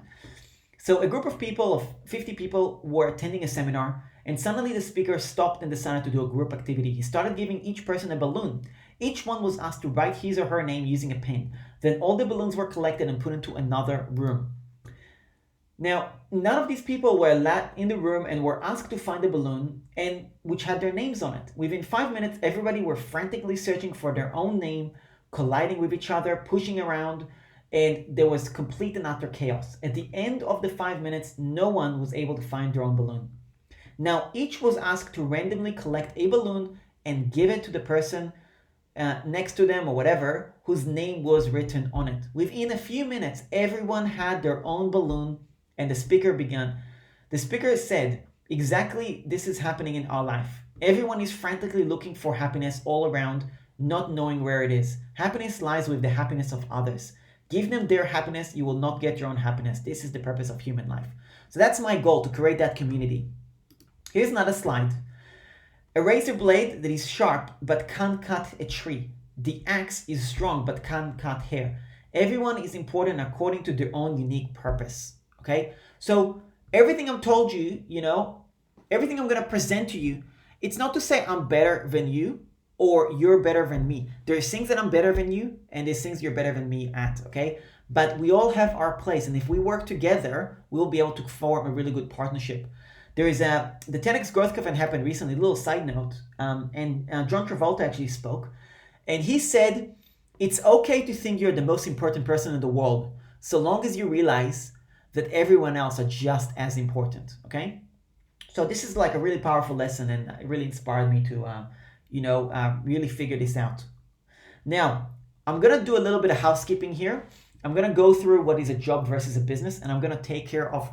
So a group of people, of 50 people, were attending a seminar, and suddenly the speaker stopped and decided to do a group activity. He started giving each person a balloon. Each one was asked to write his or her name using a pen. Then all the balloons were collected and put into another room. Now, none of these people were allowed in the room and were asked to find a balloon and which had their names on it. Within 5 minutes, everybody were frantically searching for their own name, colliding with each other, pushing around, and there was complete and utter chaos. At the end of the 5 minutes, no one was able to find their own balloon. Now, each was asked to randomly collect a balloon and give it to the person next to them or whatever, whose name was written on it. Within a few minutes, everyone had their own balloon, and the speaker began. The speaker said, exactly this is happening in our life. Everyone is frantically looking for happiness all around, not knowing where it is. Happiness lies with the happiness of others. Give them their happiness, you will not get your own happiness. This is the purpose of human life. So that's my goal, to create that community. Here's another slide. A razor blade that is sharp but can't cut a tree. The axe is strong but can't cut hair. Everyone is important according to their own unique purpose. Okay? So everything I'm told you, everything I'm going to present to you, it's not to say I'm better than you or you're better than me. There's things that I'm better than you and there's things you're better than me at, okay? But we all have our place, and if we work together, we'll be able to form a really good partnership. There is the 10x growth event happened recently, a little side note, and John Travolta actually spoke, and he said, it's okay to think you're the most important person in the world, so long as you realize that everyone else are just as important, okay? So this is like a really powerful lesson, and it really inspired me to, really figure this out. Now, I'm gonna do a little bit of housekeeping here. I'm gonna go through what is a job versus a business, and I'm gonna take care of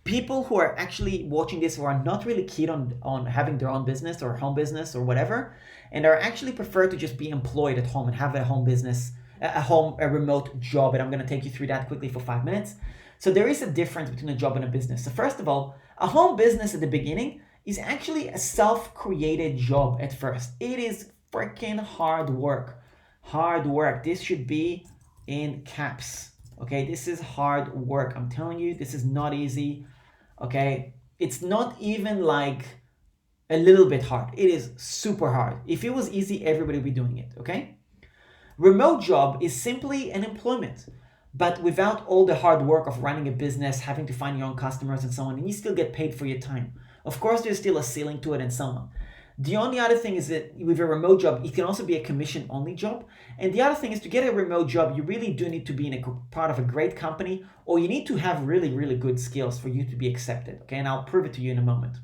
people who are actually watching this who are not really keen on having their own business or home business or whatever, and are actually prefer to just be employed at home and have a home business, a remote job, and I'm gonna take you through that quickly for 5 minutes. So there is a difference between a job and a business. So first of all, a home business at the beginning is actually a self-created job at first. It is freaking hard work. Hard work. This should be in caps. Okay, this is hard work. I'm telling you, this is not easy. Okay, it's not even like a little bit hard. It is super hard. If it was easy, everybody would be doing it. Okay, remote job is simply an employment, but without all the hard work of running a business, having to find your own customers and so on, and you still get paid for your time. Of course, there's still a ceiling to it and so on. The only other thing is that with a remote job, it can also be a commission-only job. And the other thing is, to get a remote job, you really do need to be in a part of a great company, or you need to have really, really good skills for you to be accepted. Okay, and I'll prove it to you in a moment.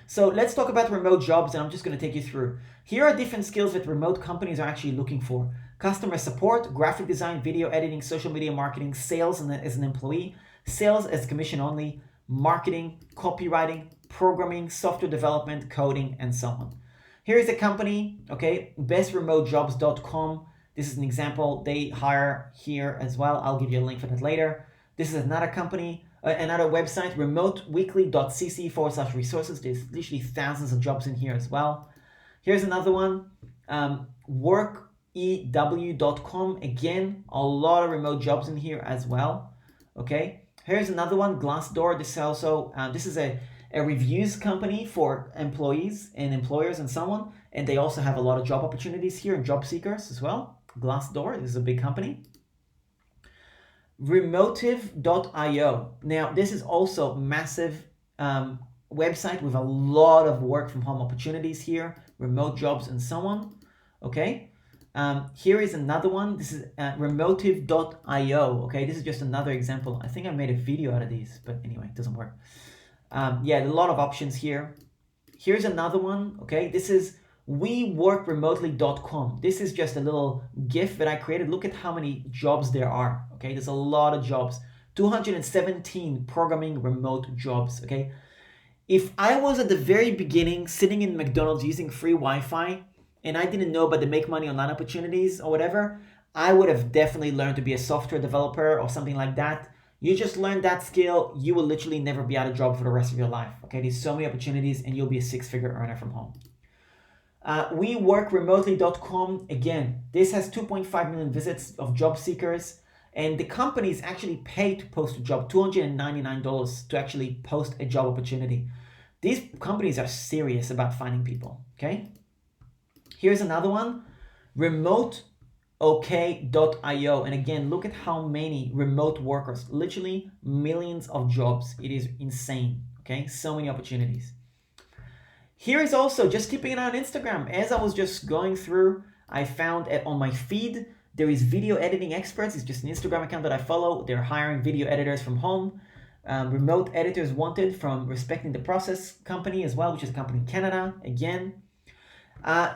So let's talk about remote jobs, and I'm just going to take you through. Here are different skills that remote companies are actually looking for. Customer support, graphic design, video editing, social media marketing, sales as an employee, sales as commission only, marketing, copywriting, programming, software development, coding, and so on. Here is a company, okay, bestremotejobs.com. This is an example. They hire here as well. I'll give you a link for that later. This is another company, another website, remoteweekly.cc/resources. There's literally thousands of jobs in here as well. Here's another one, workew.com. Again, a lot of remote jobs in here as well, okay? Here's another one, Glassdoor. This is also, this is a reviews company for employees and employers and so on. And they also have a lot of job opportunities here and job seekers as well. Glassdoor, this is a big company. Remotive.io. Now, this is also massive website with a lot of work from home opportunities here, remote jobs and so on. Okay. Here is another one. This is remotive.io. Okay, this is just another example. I think I made a video out of these, but anyway, it doesn't work. Yeah, a lot of options here. Here's another one. Okay, this is weworkremotely.com. This is just a little GIF that I created. Look at how many jobs there are. Okay, there's a lot of jobs. 217 programming remote jobs. Okay, If I was at the very beginning sitting in McDonald's using free Wi-Fi and I didn't know about the make money online opportunities or whatever, I would have definitely learned to be a software developer or something like that. You just learn that skill, you will literally never be out of job for the rest of your life. Okay, there's so many opportunities and you'll be a six-figure earner from home. WeWorkRemotely.com, again, this has 2.5 million visits of job seekers, and the companies actually pay to post a job, $299 to actually post a job opportunity. These companies are serious about finding people, okay? Here's another one, remoteok.io. And again, look at how many remote workers, literally millions of jobs. It is insane, okay? So many opportunities. Here is also just keeping an eye on Instagram. As I was just going through, I found on my feed, there is Video Editing Experts. It's just an Instagram account that I follow. They're hiring video editors from home. Remote editors wanted from Respecting the Process company as well, which is a company in Canada, again.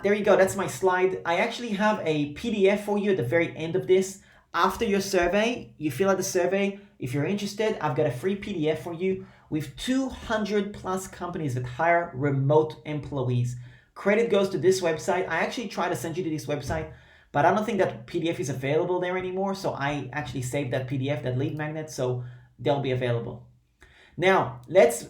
There you go, that's my slide. I actually have a PDF for you at the very end of this. After your survey, you fill out the survey. If you're interested, I've got a free PDF for you with 200 plus companies that hire remote employees. Credit goes to this website. I actually tried to send you to this website, but I don't think that PDF is available there anymore. So I actually saved that PDF, that lead magnet, so they'll be available. Now, let's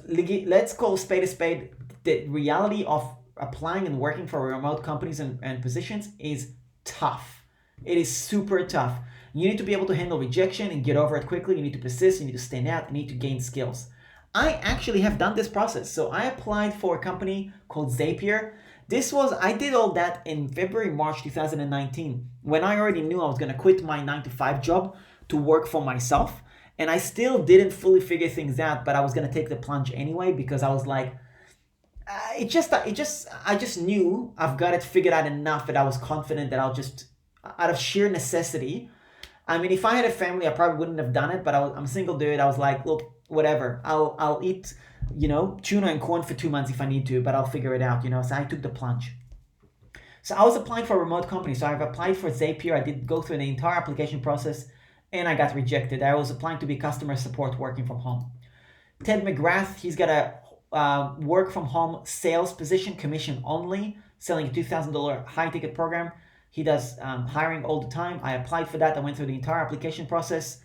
call a spade. The reality of applying and working for remote companies and positions is tough. It is super tough. You need to be able to handle rejection and get over it quickly. You need to persist, you need to stand out, you need to gain skills. I actually have done this process. So I applied for a company called Zapier. I did all that in February, March 2019, when I already knew I was gonna quit my 9-to-5 job to work for myself. And I still didn't fully figure things out, but I was gonna take the plunge anyway because I was like, I just knew I've got it figured out enough that I was confident that I'll just, out of sheer necessity. I mean, if I had a family, I probably wouldn't have done it, but I'm a single dude. I was like, look, whatever. I'll eat, tuna and corn for 2 months if I need to, but I'll figure it out, So I took the plunge. So I was applying for a remote company. So I've applied for Zapier. I did go through the entire application process and I got rejected. I was applying to be customer support working from home. Ted McGrath, he's got a work from home sales position, commission only, selling a $2,000 high ticket program. He does hiring all the time. I applied for that. I went through the entire application process.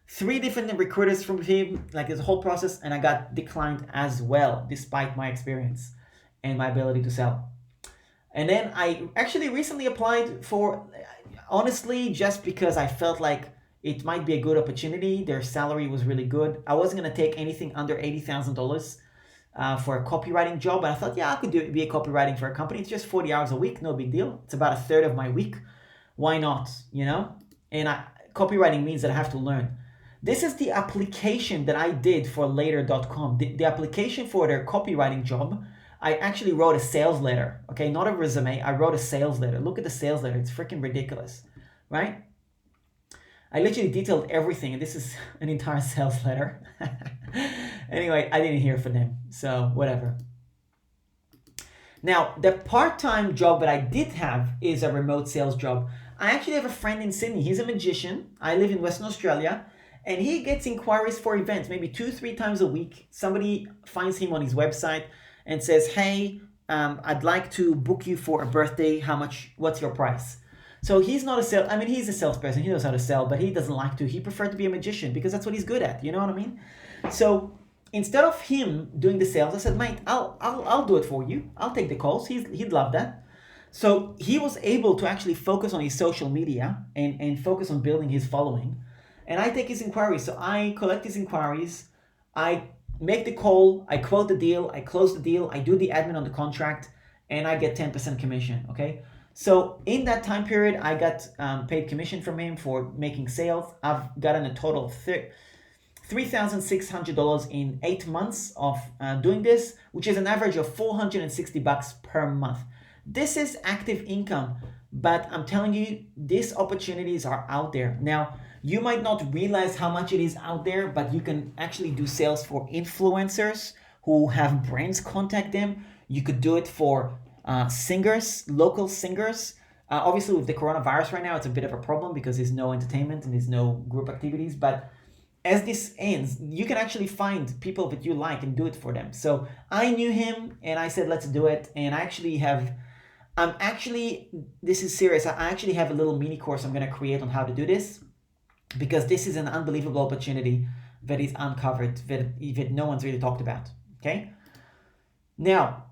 3 different recruiters from him, like this whole process, and I got declined as well, despite my experience and my ability to sell. And then I actually recently applied for, honestly, just because I felt like it might be a good opportunity. Their salary was really good. I wasn't going to take anything under $80,000 for a copywriting job. And I thought, yeah, I could be a copywriting for a company. It's just 40 hours a week, no big deal. It's about a third of my week. Why not, And copywriting means that I have to learn. This is the application that I did for later.com. The application for their copywriting job, I actually wrote a sales letter, okay? Not a resume, I wrote a sales letter. Look at the sales letter, it's freaking ridiculous, right? I literally detailed everything, and this is an entire sales letter. Anyway, I didn't hear from them, so whatever. Now, the part-time job that I did have is a remote sales job. I actually have a friend in Sydney. He's a magician. I live in Western Australia, and he gets inquiries for events, maybe 2-3 times a week. Somebody finds him on his website and says, hey, I'd like to book you for a birthday. What's your price? So he's not he's a salesperson. He knows how to sell, but he doesn't like to. He preferred to be a magician because that's what he's good at. You know what I mean? So instead of him doing the sales, I said, mate, I'll do it for you. I'll take the calls. He'd love that. So he was able to actually focus on his social media and focus on building his following. And I take his inquiries. So I collect his inquiries. I make the call. I quote the deal. I close the deal. I do the admin on the contract. And I get 10% commission. Okay. So in that time period, I got paid commission from him for making sales. I've gotten a total of $3,600 in 8 months of doing this, which is an average of $460 per month. This is active income, but I'm telling you, these opportunities are out there. Now, you might not realize how much it is out there, but you can actually do sales for influencers who have brands contact them. You could do it for singers, local singers. Obviously, with the coronavirus right now, it's a bit of a problem because there's no entertainment and there's no group activities, but as this ends, you can actually find people that you like and do it for them. So I knew him and I said, let's do it. And this is serious. I actually have a little mini course I'm going to create on how to do this, because this is an unbelievable opportunity that is uncovered, that no one's really talked about. Okay. Now,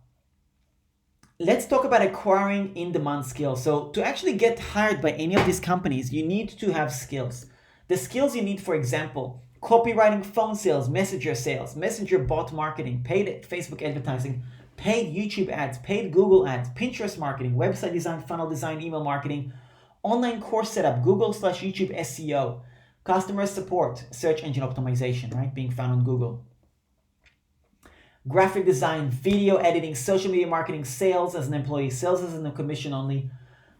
let's talk about acquiring in-demand skills. So to actually get hired by any of these companies, you need to have skills. The skills you need, for example, copywriting, phone sales, messenger bot marketing, paid Facebook advertising, paid YouTube ads, paid Google ads, Pinterest marketing, website design, funnel design, email marketing, online course setup, Google/YouTube SEO, customer support, search engine optimization, right? Being found on Google. Graphic design, video editing, social media marketing, sales as an employee, sales as a commission only,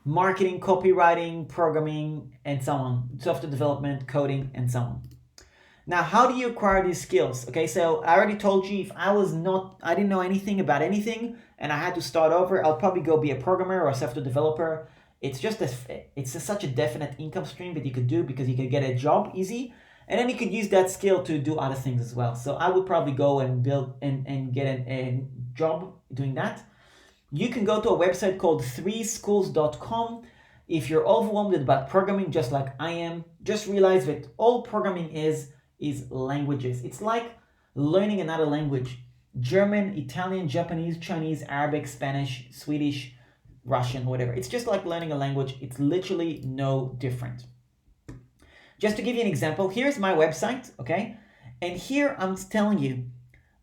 marketing, copywriting, programming, and so on, software development, coding, and so on. Now, how do you acquire these skills? Okay, so I already told you, if I didn't know anything about anything and I had to start over, I'll probably go be a programmer or a software developer. It's such a definite income stream that you could do, because you could get a job easy, and then you could use that skill to do other things as well. So I would probably go and build and get a job doing that. You can go to a website called 3schools.com. If you're overwhelmed about programming, just like I am, just realize that all programming is languages. It's like learning another language. German, Italian, Japanese, Chinese, Arabic, Spanish, Swedish, Russian, whatever. It's just like learning a language. It's literally no different. Just to give you an example, here's my website, okay? And here I'm telling you,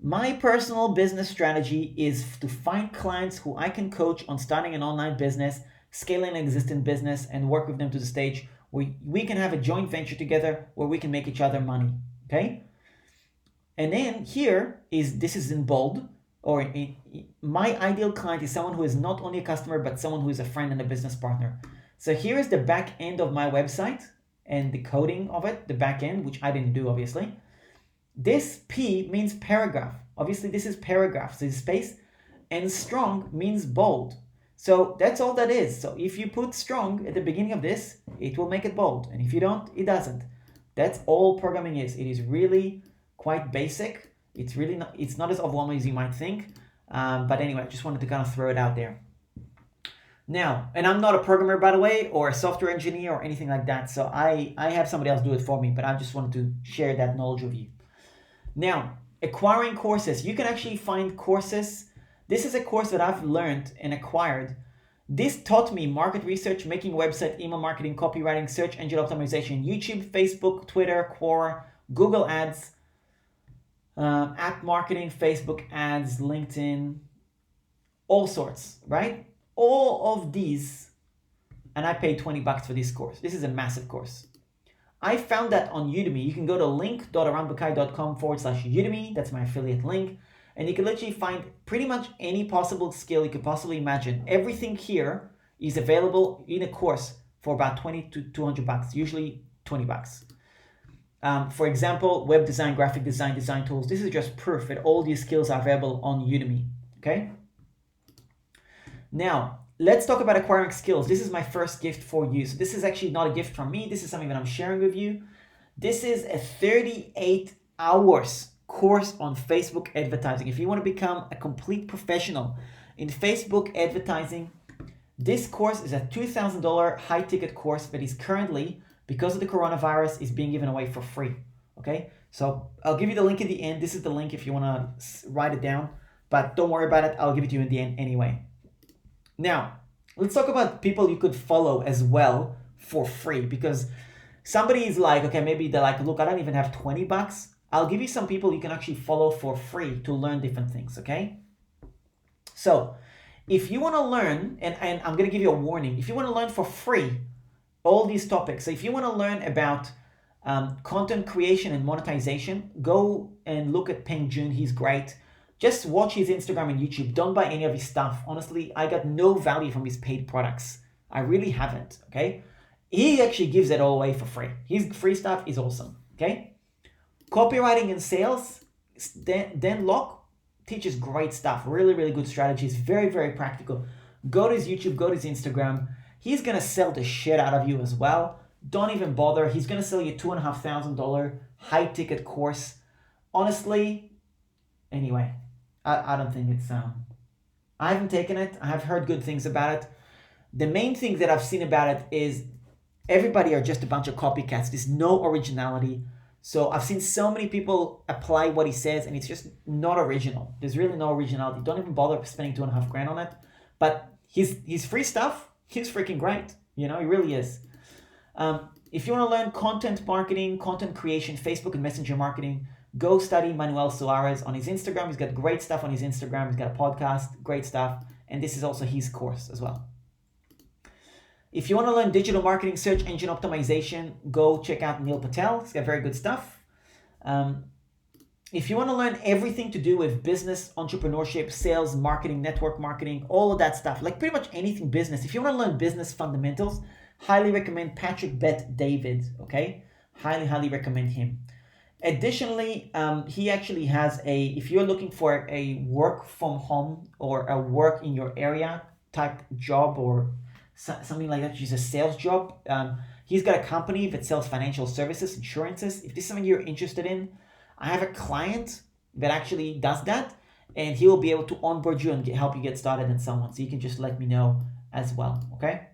my personal business strategy is to find clients who I can coach on starting an online business, scaling an existing business, and work with them to the stage where we can have a joint venture together where we can make each other money, okay? And then this is in bold, or my ideal client is someone who is not only a customer, but someone who is a friend and a business partner. So here is the back end of my website and the coding of it, the back end, which I didn't do, obviously. This P means paragraph. Obviously, this is paragraph, so it's space. And strong means bold. So that's all that is. So if you put strong at the beginning of this, it will make it bold. And if you don't, it doesn't. That's all programming is. It is really quite basic. It's not as overwhelming as you might think. But anyway, I just wanted to kind of throw it out there. Now, and I'm not a programmer, by the way, or a software engineer or anything like that. So I have somebody else do it for me, but I just wanted to share that knowledge with you. Now, acquiring courses. You can actually find courses. This is a course that I've learned and acquired. This taught me market research, making website, email marketing, copywriting, search engine optimization, YouTube, Facebook, Twitter, Quora, Google Ads, app marketing, Facebook ads, LinkedIn, all sorts, right? All of these, and I paid $20 for this course. This is a massive course. I found that on Udemy. You can go to link.aranbukai.com/Udemy. That's my affiliate link. And you can literally find pretty much any possible skill you could possibly imagine. Everything here is available in a course for about $20 to $200, usually $20. For example, web design, graphic design, design tools. This is just proof that all these skills are available on Udemy, okay? Now, let's talk about acquiring skills. This is my first gift for you. So this is actually not a gift from me. This is something that I'm sharing with you. This is a 38 hours course on Facebook advertising. If you want to become a complete professional in Facebook advertising, this course is a $2,000 high ticket course that is currently, because of the coronavirus, is being given away for free. Okay, so I'll give you the link at the end. This is the link if you want to write it down, but don't worry about it. I'll give it to you in the end anyway. Now, let's talk about people you could follow as well for free, because somebody is like, okay, maybe they're like, look, I don't even have $20. I'll give you some people you can actually follow for free to learn different things, okay? So if you want to learn, and I'm going to give you a warning, if you want to learn for free all these topics, so if you want to learn about content creation and monetization, go and look at Peng Joon. He's great. Just watch his Instagram and YouTube. Don't buy any of his stuff. Honestly, I got no value from his paid products. I really haven't, okay? He actually gives it all away for free. His free stuff is awesome, okay? Copywriting and sales, Dan Locke teaches great stuff. Really, really good strategies. Very, very practical. Go to his YouTube, go to his Instagram. He's going to sell the shit out of you as well. Don't even bother. He's going to sell you $2,500 high ticket course. Honestly, anyway, I don't think it's I haven't taken it. I have heard good things about it. The main thing that I've seen about it is everybody are just a bunch of copycats. There's no originality. So I've seen so many people apply what he says, and it's just not original. There's really no originality. Don't even bother spending $2.5 grand on it. But his free stuff, he's freaking great. You know, he really is. If you want to learn content marketing, content creation, Facebook and Messenger marketing, go study Manuel Suarez on his Instagram. He's got great stuff on his Instagram. He's got a podcast, great stuff. And this is also his course as well. If you want to learn digital marketing, search engine optimization, go check out Neil Patel. He's got very good stuff. If you want to learn everything to do with business, entrepreneurship, sales, marketing, network marketing, all of that stuff, like pretty much anything business. If you want to learn business fundamentals, highly recommend Patrick Bet-David, okay? Highly recommend him. Additionally, he actually has if you're looking for a work from home or a work in your area type job or something like that, which is a sales job, he's got a company that sells financial services, insurances. If this is something you're interested in, I have a client that actually does that, and he will be able to onboard you and help you get started and so on. So you can just let me know as well, okay?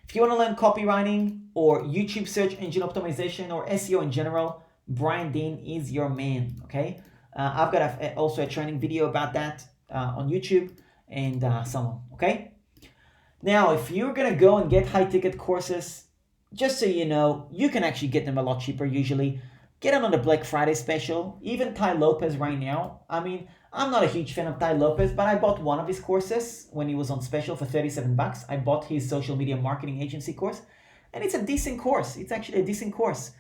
If you want to learn copywriting or YouTube search engine optimization or SEO in general, Brian Dean is your man, okay? I've got also a training video about that on YouTube and so on, okay? Now, if you're going to go and get high-ticket courses, just so you know, you can actually get them a lot cheaper usually. Get them on the Black Friday special. Even Ty Lopez right now. I mean, I'm not a huge fan of Ty Lopez, but I bought one of his courses when he was on special for $37. I bought his social media marketing agency course, and it's a decent course. It's actually a decent course.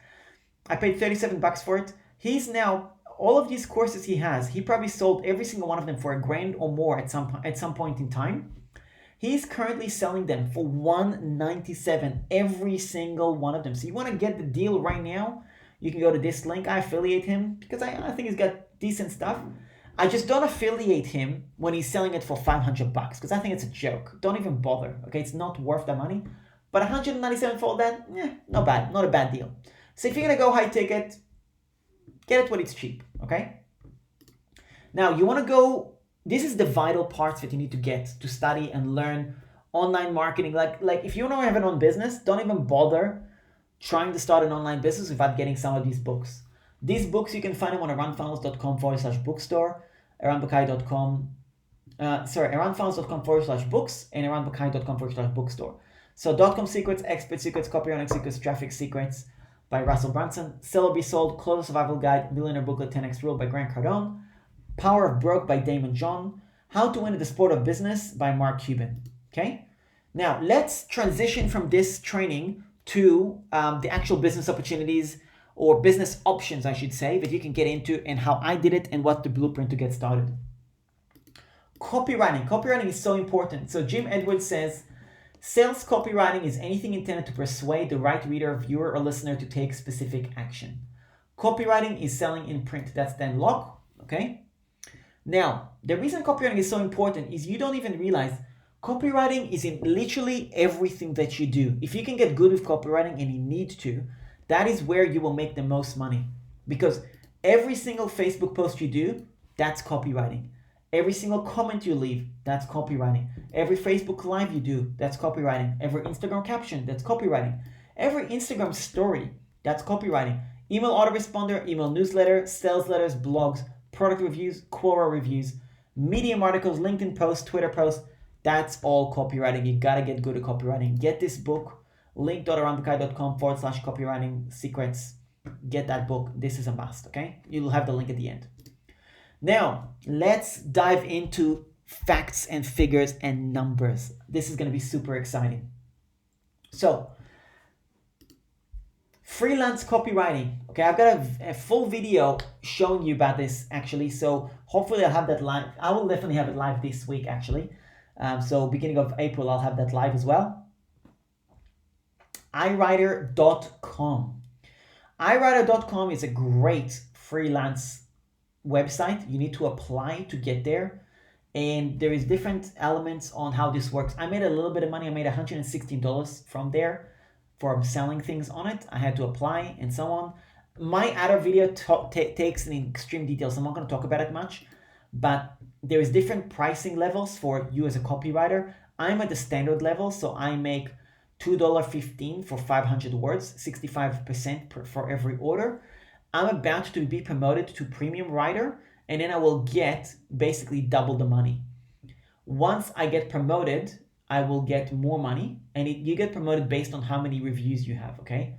I paid $37 for it. He's now, all of these courses he has, he probably sold every single one of them for $1,000 or more at some point in time. He's currently selling them for $197, every single one of them. So you want to get the deal right now, you can go to this link. I affiliate him because I think he's got decent stuff. I just don't affiliate him when he's selling it for $500 because I think it's a joke. Don't even bother, okay? It's not worth the money. But $197 for all that, not bad, not a bad deal. So if you're going to go high ticket, get it when it's cheap, okay? Now, you want to go, this is the vital parts that you need to get to study and learn online marketing. Like if you want to have an own business, don't even bother trying to start an online business without getting some of these books. These books, you can find them on aranfunnels.com/bookstore, aranfunnels.com/books, and aranbukai.com/bookstore. So .com secrets, expert secrets, copywriting secrets, traffic secrets by Russell Brunson, Sell or Be Sold, Closer Survival Guide, Millionaire Booklet, 10X Rule by Grant Cardone, Power of Broke by Damon John, How to Win at the Sport of Business by Mark Cuban. Okay? Now, let's transition from this training to the actual business opportunities or business options, I should say, that you can get into and how I did it and what the blueprint to get started. Copywriting. Copywriting is so important. So Jim Edwards says, sales copywriting is anything intended to persuade the right reader, viewer, or listener to take specific action. Copywriting is selling in print. That's Dan Locke, okay? Now, the reason copywriting is so important is you don't even realize copywriting is in literally everything that you do. If you can get good with copywriting, and you need to, that is where you will make the most money. Because every single Facebook post you do, that's copywriting. Every single comment you leave, that's copywriting. Every Facebook Live you do, that's copywriting. Every Instagram caption, that's copywriting. Every Instagram story, that's copywriting. Email autoresponder, email newsletter, sales letters, blogs, product reviews, Quora reviews, Medium articles, LinkedIn posts, Twitter posts, that's all copywriting. You gotta get good at copywriting. Get this book, link.aranbukai.com/copywriting secrets. Get that book. This is a must, okay? You'll have the link at the end. Now, let's dive into facts and figures and numbers. This is going to be super exciting. So, freelance copywriting. Okay, I've got a full video showing you about this actually. So, hopefully I'll have that live. I will definitely have it live this week actually. So, beginning of April, I'll have that live as well. iWriter.com. iWriter.com is a great freelance website. You need to apply to get there, and there is different elements on how this works. I made a little bit of money. I made $116 from there for selling things on it. I had to apply and so on. My other video takes in extreme detail, so I'm not going to talk about it much, but there is different pricing levels for you as a copywriter. I'm at the standard level, so I make $2.15 for 500 words, 65% for every order. I'm about to be promoted to premium writer, and then I will get basically double the money. Once I get promoted, I will get more money, and you get promoted based on how many reviews you have, okay?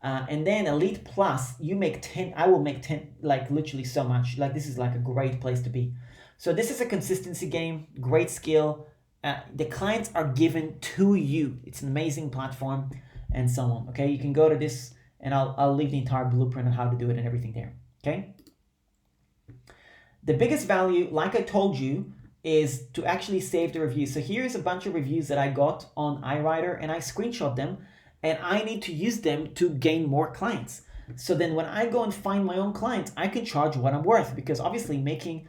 And then Elite Plus, you make 10, I will make 10, like literally so much. Like this is like a great place to be. So this is a consistency game, great skill. The clients are given to you. It's an amazing platform and so on, okay? You can go to this and I'll leave the entire blueprint on how to do it and everything there, okay? The biggest value, like I told you, is to actually save the reviews. So here's a bunch of reviews that I got on iWriter and I screenshot them and I need to use them to gain more clients. So then when I go and find my own clients, I can charge what I'm worth, because obviously making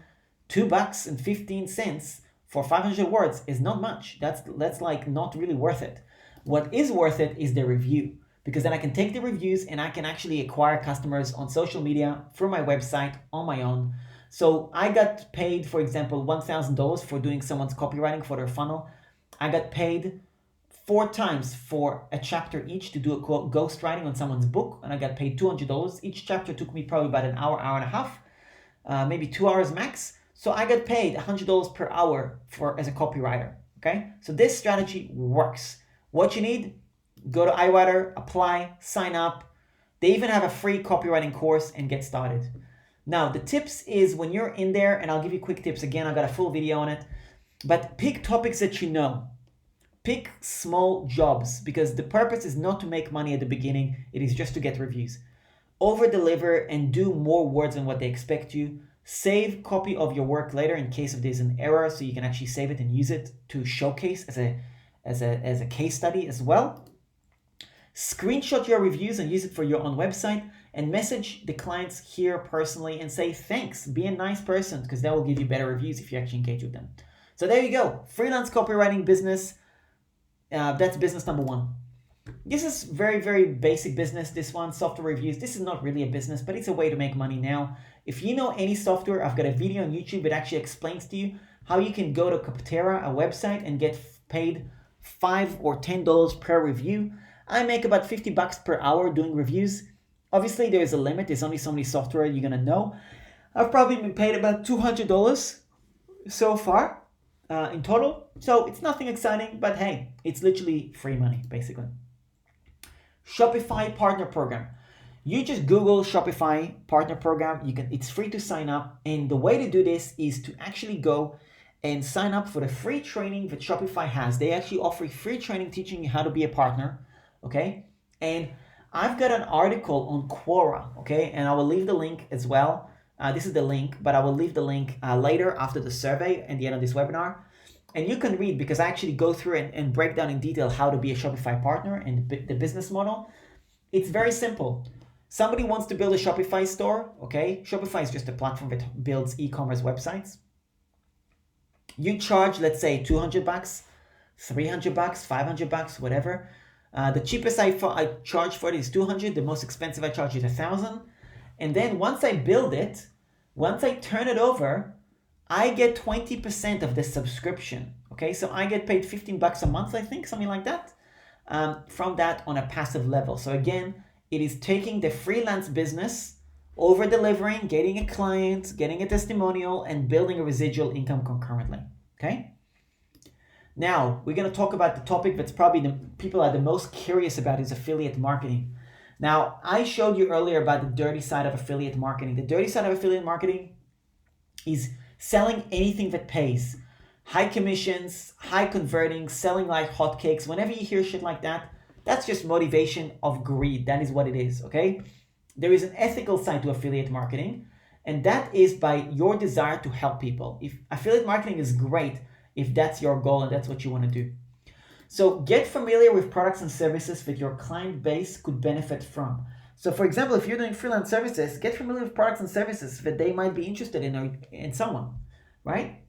$2.15 for 500 words is not much. That's like not really worth it. What is worth it is the review, because then I can take the reviews and I can actually acquire customers on social media, through my website, on my own. So I got paid, for example, $1,000 for doing someone's copywriting for their funnel. I got paid 4 times for a chapter each to do a ghostwriting on someone's book, and I got paid $200. Each chapter took me probably about an hour, hour and a half, maybe 2 hours max. So I got paid $100 per hour as a copywriter, okay? So this strategy works. What you need, go to iWriter, apply, sign up. They even have a free copywriting course, and get started. Now, the tips is when you're in there, and I'll give you quick tips. Again, I got a full video on it, but pick topics that you know. Pick small jobs, because the purpose is not to make money at the beginning. It is just to get reviews. Over deliver and do more words than what they expect you. Save copy of your work later in case if there's an error, so you can actually save it and use it to showcase as a case study as well. Screenshot your reviews and use it for your own website, and message the clients here personally and say thanks. Be a nice person, because that will give you better reviews if you actually engage with them. So there you go. Freelance copywriting business. That's business number 1. This is very, very basic business. This one, software reviews. This is not really a business, but it's a way to make money now. If you know any software, I've got a video on YouTube that actually explains to you how you can go to Capterra, a website, and get paid $5 or $10 per review. I make about $50 per hour doing reviews. Obviously, there is a limit. There's only so many software you're gonna know. I've probably been paid about $200 so far in total. So it's nothing exciting, but hey, it's literally free money, basically. Shopify Partner Program. You just Google Shopify Partner Program. It's free to sign up. And the way to do this is to actually go and sign up for the free training that Shopify has. They actually offer free training teaching you how to be a partner, okay? And I've got an article on Quora, okay? And I will leave the link as well. This is the link, but I will leave the link later after the survey at the end of this webinar. And you can read, because I actually go through and break down in detail how to be a Shopify partner and the business model. It's very simple. Somebody wants to build a Shopify store, okay? Shopify is just a platform that builds e-commerce websites. You charge, let's say, $200, $300, $500, whatever. The cheapest I charge for it is $200. The most expensive I charge is $1,000. And then once I build it, once I turn it over, I get 20% of the subscription. Okay, so I get paid $15 a month, I think, something like that, from that on a passive level. So again, it is taking the freelance business, over delivering, getting a client, getting a testimonial, and building a residual income concurrently. Okay. Now we're going to talk about the topic that's probably the people are the most curious about, is affiliate marketing. Now, I showed you earlier about the dirty side of affiliate marketing. The dirty side of affiliate marketing is selling anything that pays. High commissions, high converting, selling like hotcakes. Whenever you hear shit like that, that's just motivation of greed. That is what it is, okay? There is an ethical side to affiliate marketing, and that is by your desire to help people. If affiliate marketing is great, if that's your goal and that's what you want to do. So get familiar with products and services that your client base could benefit from. So for example, if you're doing freelance services, get familiar with products and services that they might be interested in someone, right?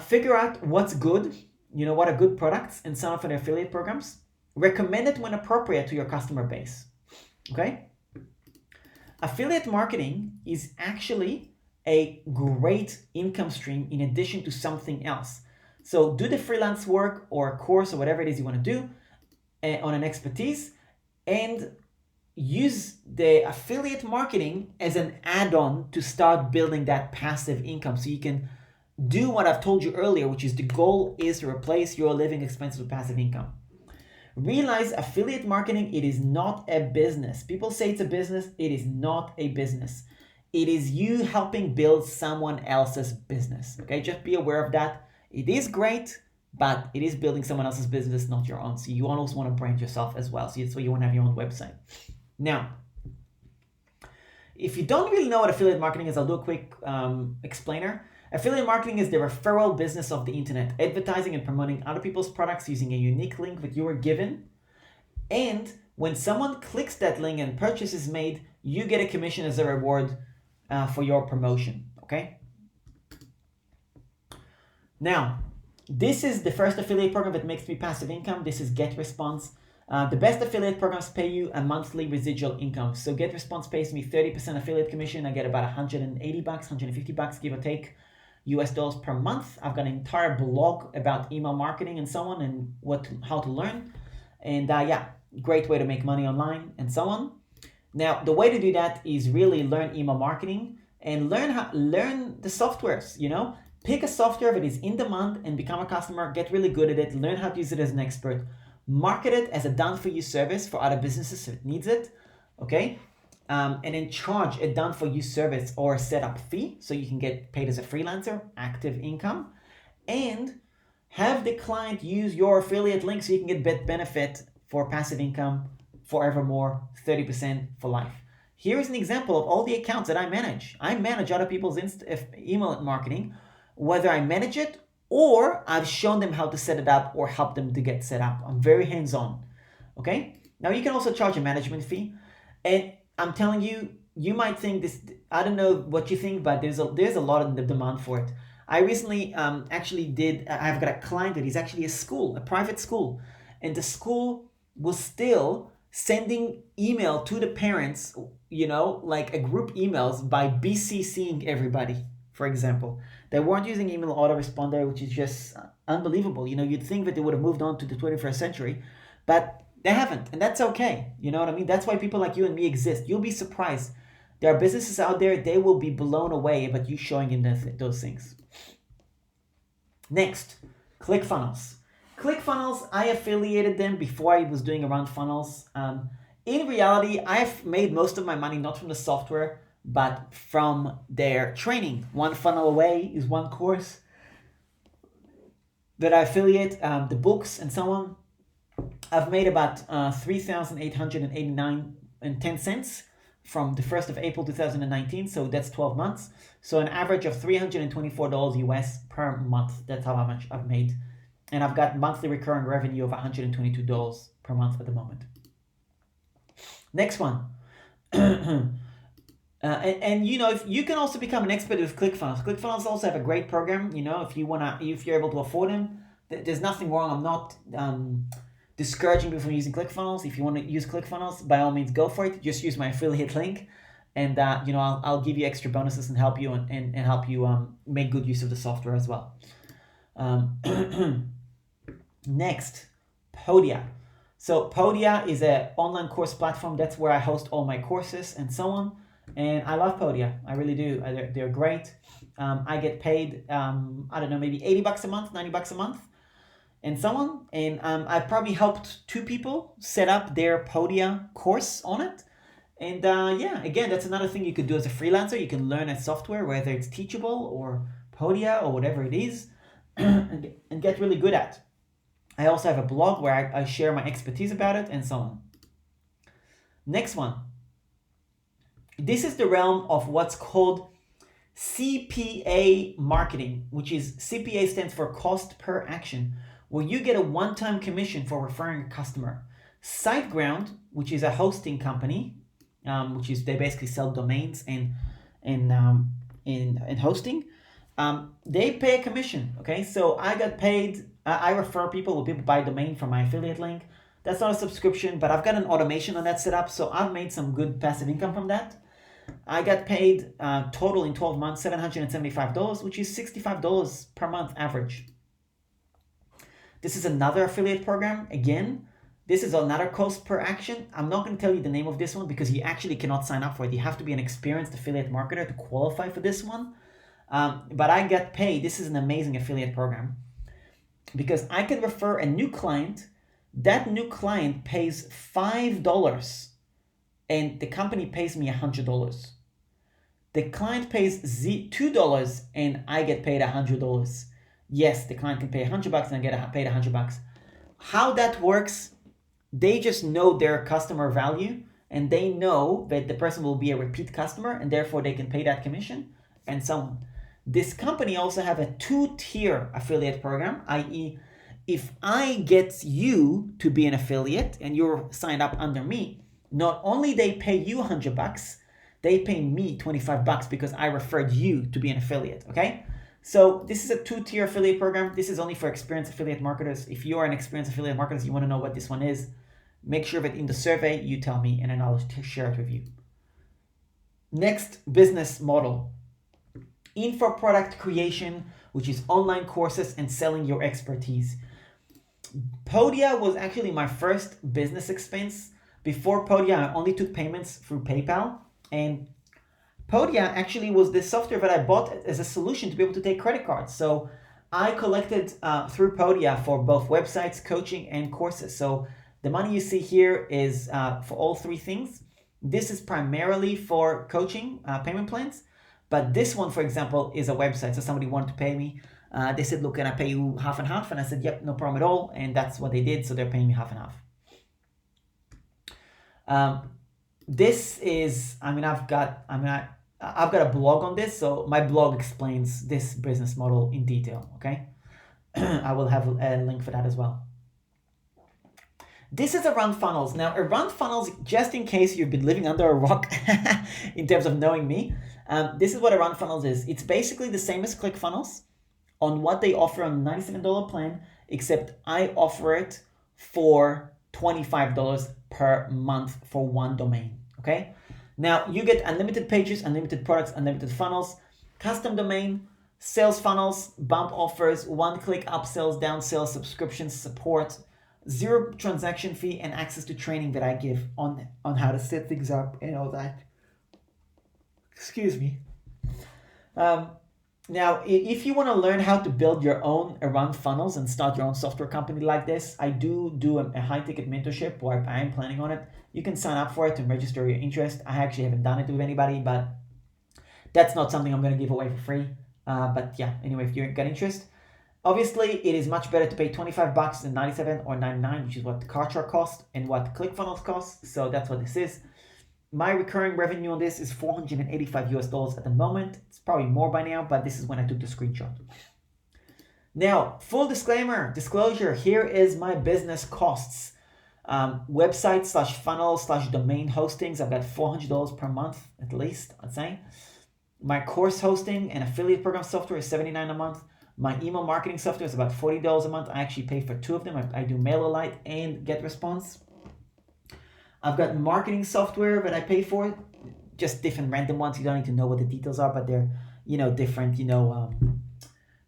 Figure out what's good, what are good products and sign up for the affiliate programs. recommend it when appropriate to your customer base. Okay? Affiliate marketing is actually a great income stream in addition to something else. So do the freelance work or a course or whatever it is you want to do on an expertise, and use the affiliate marketing as an add-on to start building that passive income so you can do what I've told you earlier, which is the goal is to replace your living expenses with passive income. Realize affiliate marketing, it is not a business. People say it's a business. It is not a business. It is you helping build someone else's business. Okay, just be aware of that. It is great, but it is building someone else's business, not your own. So you always want to brand yourself as well. So that's why you want to have your own website. Now, if you don't really know what affiliate marketing is, I'll do a quick explainer. Affiliate marketing is the referral business of the internet, advertising and promoting other people's products using a unique link that you were given. And when someone clicks that link and purchase is made, you get a commission as a reward for your promotion, okay? Now, this is the first affiliate program that makes me passive income. This is GetResponse. The best affiliate programs pay you a monthly residual income. So GetResponse pays me 30% affiliate commission. I get about $180, $150, give or take, US dollars per month. I've got an entire blog about email marketing and so on, and how to learn. And yeah, great way to make money online and so on. Now, the way to do that is really learn email marketing and learn the softwares, Pick a software that is in demand and become a customer, get really good at it, learn how to use it as an expert. Market it as a done-for-you service for other businesses that needs it, okay? And then charge a done-for-you service or a setup fee so you can get paid as a freelancer, active income, and have the client use your affiliate link so you can get benefit for passive income forevermore, 30% for life. Here is an example of all the accounts that I manage. I manage other people's email marketing, whether I manage it or I've shown them how to set it up or help them to get set up. I'm very hands-on, okay? Now you can also charge a management fee. And I'm telling you, you might think this, I don't know what you think, but there's a lot of the demand for it. I recently I've got a client that is actually a private school. And the school was still sending email to the parents, like a group emails by BCCing everybody, for example. They weren't using email autoresponder, which is just unbelievable. You'd think that they would have moved on to the 21st century, but they haven't, and that's okay. You know what I mean? That's why people like you and me exist. You'll be surprised. There are businesses out there, they will be blown away about you showing in those things. Next, ClickFunnels. ClickFunnels, I affiliated them before I was doing around funnels. In reality, I've made most of my money not from the software, but from their training. One funnel away is one course that I affiliate, the books and so on. I've made about $3,889.10 from the 1st of April 2019, so that's 12 months. So an average of $324 US per month. That's how much I've made. And I've got monthly recurring revenue of $122 per month at the moment. Next one. If you can also become an expert with ClickFunnels. ClickFunnels also have a great program. If you're able to afford them, there's nothing wrong. I'm not discouraging people from using ClickFunnels. If you want to use ClickFunnels, by all means, go for it. Just use my affiliate link, and I'll give you extra bonuses and help you and help you make good use of the software as well. Next, Podia. So Podia is an online course platform. That's where I host all my courses and so on. And I love Podia. I really do. They're great. I get paid, maybe $80 a month, $90 a month, and so on. And I've probably helped 2 people set up their Podia course on it. And again, that's another thing you could do as a freelancer. You can learn a software, whether it's Teachable or Podia or whatever it is, and get really good at. I also have a blog where I share my expertise about it and so on. Next one. This is the realm of what's called CPA marketing, which is CPA stands for cost per action, where you get a one-time commission for referring a customer. SiteGround, which is a hosting company, which is they basically sell domains and hosting. They pay a commission. Okay, so I got paid. I refer people when people buy a domain from my affiliate link. That's not a subscription, but I've got an automation on that set up, so I've made some good passive income from that. I got paid total in 12 months $775, which is $65 per month average. This is another affiliate program. Again, this is another cost per action. I'm not going to tell you the name of this one because you actually cannot sign up for it. You have to be an experienced affiliate marketer to qualify for this one. But I get paid. This is an amazing affiliate program because I can refer a new client. That new client pays $5 and the company pays me $100. The client pays $2 and I get paid $100. Yes, the client can pay $100 and I get paid $100. How that works, they just know their customer value and they know that the person will be a repeat customer and therefore they can pay that commission and so on. This company also have a 2-tier affiliate program, i.e. if I get you to be an affiliate and you're signed up under me, not only they pay you $100, they pay me $25 because I referred you to be an affiliate, okay? So this is a 2-tier affiliate program. This is only for experienced affiliate marketers. If you are an experienced affiliate marketer, you want to know what this one is, make sure that in the survey you tell me and then I'll share it with you. Next business model, info product creation, which is online courses and selling your expertise. Podia was actually my first business expense. Before Podia, I only took payments through PayPal, and Podia actually was the software that I bought as a solution to be able to take credit cards. So I collected through Podia for both websites, coaching, and courses. So the money you see here is for all three things. This is primarily for coaching payment plans, but this one, for example, is a website. So somebody wanted to pay me. They said, look, can I pay you half and half? And I said, yep, no problem at all. And that's what they did. So they're paying me half and half. This is, I've got a blog on this. So my blog explains this business model in detail. Okay. I will have a link for that as well. This is around funnels. Now, around funnels, just in case you've been living under a rock in terms of knowing me, this is what around funnels is. It's basically the same as ClickFunnels on what they offer on the $97 plan, except I offer it for $25 per month for one domain, okay? Now, you get unlimited pages, unlimited products, unlimited funnels, custom domain, sales funnels, bump offers, one-click upsells, downsells, subscriptions, support, 0 transaction fee, and access to training that I give on how to set things up and all that. Excuse me. Now, if you want to learn how to build your own around funnels and start your own software company like this, I do a high-ticket mentorship where I am planning on it. You can sign up for it and register your interest. I actually haven't done it with anybody, but that's not something I'm going to give away for free. But yeah, anyway, if you've got interest, obviously it is much better to pay $25 than $97 or $99, which is what the Kartra cost and what ClickFunnels costs. So that's what this is. My recurring revenue on this is $485 at the moment. It's probably more by now, but this is when I took the screenshot. Now, full disclosure, here is my business costs. Website / funnel / domain hostings, I've got $400 per month at least, I'd say. My course hosting and affiliate program software is $79 a month. My email marketing software is about $40 a month. I actually pay for 2 of them. I do MailerLite and GetResponse. I've got marketing software that I pay for, just different random ones. You don't need to know what the details are, but they're, different,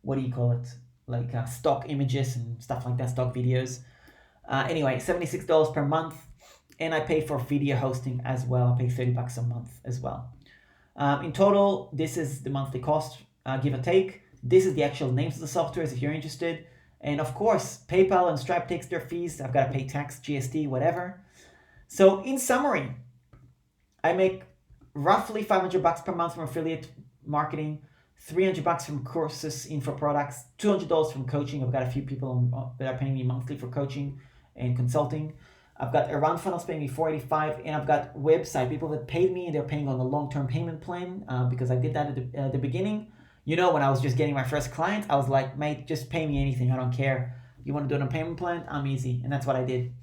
what do you call it? Like stock images and stuff like that, stock videos. Anyway, $76 per month. And I pay for video hosting as well. I pay $30 a month as well. In total, this is the monthly cost, give or take. This is the actual names of the softwares if you're interested. And of course, PayPal and Stripe takes their fees. I've got to pay tax, GST, whatever. So in summary, I make roughly $500 per month from affiliate marketing, $300 from courses, info products, $200 from coaching. I've got a few people that are paying me monthly for coaching and consulting. I've got around funnels paying me $485, and I've got website people that paid me and they're paying on a long-term payment plan because I did that at the beginning. When I was just getting my first client, I was like, mate, just pay me anything. I don't care. You want to do it on a payment plan? I'm easy. And that's what I did.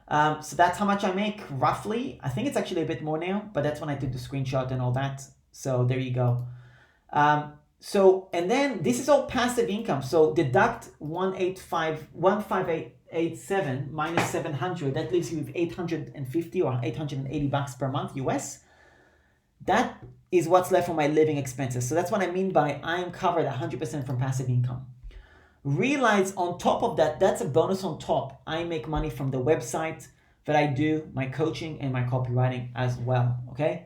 So that's how much I make roughly. I think it's actually a bit more now, but that's when I took the screenshot and all that. So there you go. And then this is all passive income. So deduct 158 887 minus 700, that leaves you with 850 or 880 bucks per month US. That is what's left for my living expenses. So that's what I mean by I'm covered 100% from passive income. Realize on top of that, that's a bonus on top. I make money from the website that I do, my coaching and my copywriting as well, okay?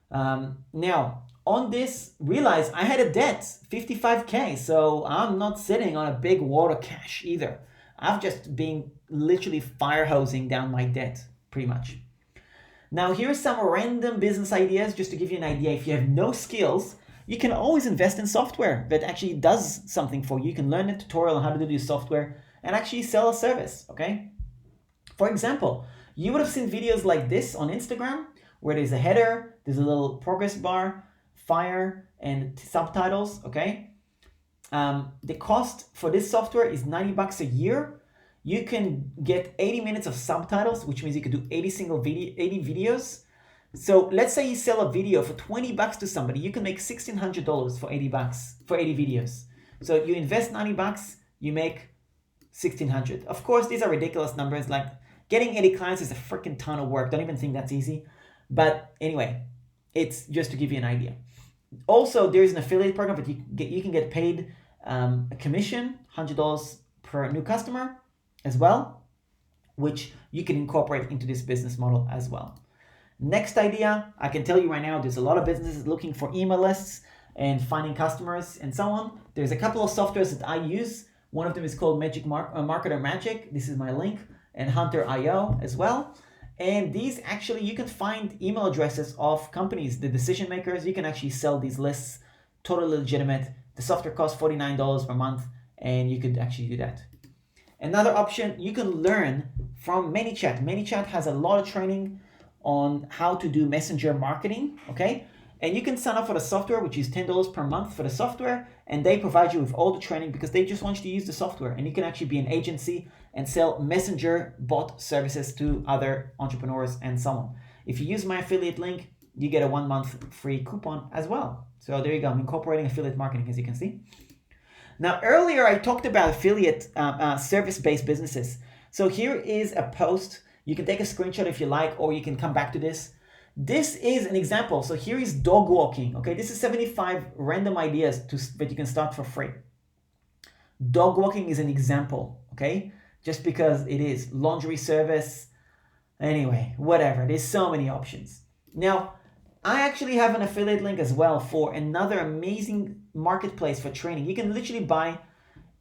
Now, on this, realize I had a debt, 55K, so I'm not sitting on a big wad of cash either. I've just been literally fire hosing down my debt, pretty much. Now, here's some random business ideas just to give you an idea. If you have no skills, you can always invest in software that actually does something for you. You can learn a tutorial on how to do this software and actually sell a service, okay? For example, you would have seen videos like this on Instagram where there's a header, there's a little progress bar, fire, and subtitles, okay? The cost for this software is 90 bucks a year. You can get 80 minutes of subtitles, which means you could do 80 videos. So let's say you sell a video for 20 bucks to somebody, you can make $1,600 for 80 bucks, for 80 videos. So you invest 90 bucks, you make 1,600. Of course, these are ridiculous numbers. Like getting 80 clients is a freaking ton of work. Don't even think that's easy. But anyway, it's just to give you an idea. Also, there's an affiliate program that you can get paid a commission, $100 per new customer as well, which you can incorporate into this business model as well. Next idea, I can tell you right now, there's a lot of businesses looking for email lists and finding customers and so on. There's a couple of softwares that I use. One of them is called Marketer Magic. This is my link, and Hunter.io as well. And these actually, you can find email addresses of companies, the decision makers. You can actually sell these lists, totally legitimate. The software costs $49 per month, and you could actually do that. Another option, you can learn from ManyChat. ManyChat has a lot of training on how to do messenger marketing, okay? And you can sign up for the software, which is $10 per month for the software, and they provide you with all the training because they just want you to use the software. And you can actually be an agency and sell messenger bot services to other entrepreneurs and so on. If you use my affiliate link, you get a 1 month free coupon as well. So there you go, I'm incorporating affiliate marketing, as you can see. Now, earlier I talked about affiliate service-based businesses. So here is a post. You can take a screenshot if you like, or you can come back to this. This is an example. So here is dog walking. Okay, this is 75 random ideas that you can start for free. Dog walking is an example, okay? Just because it is. Laundry service. Anyway, whatever. There's so many options. Now, I actually have an affiliate link as well for another amazing marketplace for training. You can literally buy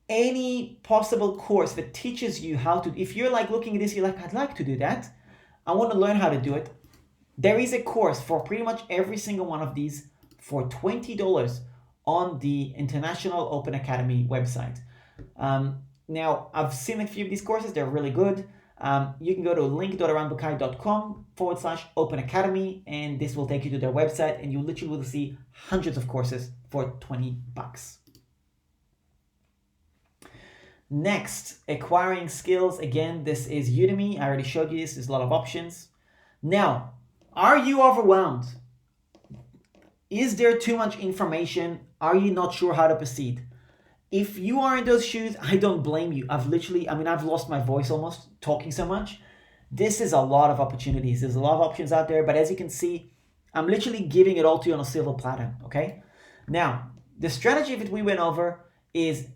any possible course that teaches you how to, if you're like looking at this, you're like, I'd like to do that. I want to learn how to do it. There is a course for pretty much every single one of these for $20 on the International Open Academy website. Now, I've seen a few of these courses. They're really good. You can go to link.aranbukai.com/Open Academy, and this will take you to their website, and you literally will see hundreds of courses for 20 bucks. Next, acquiring skills. Again, this is Udemy. I already showed you this. There's a lot of options. Now, are you overwhelmed? Is there too much information? Are you not sure how to proceed? If you are in those shoes, I don't blame you. I've lost my voice almost talking so much. This is a lot of opportunities. There's a lot of options out there, but as you can see, I'm literally giving it all to you on a silver platter, okay? Now, the strategy that we went over is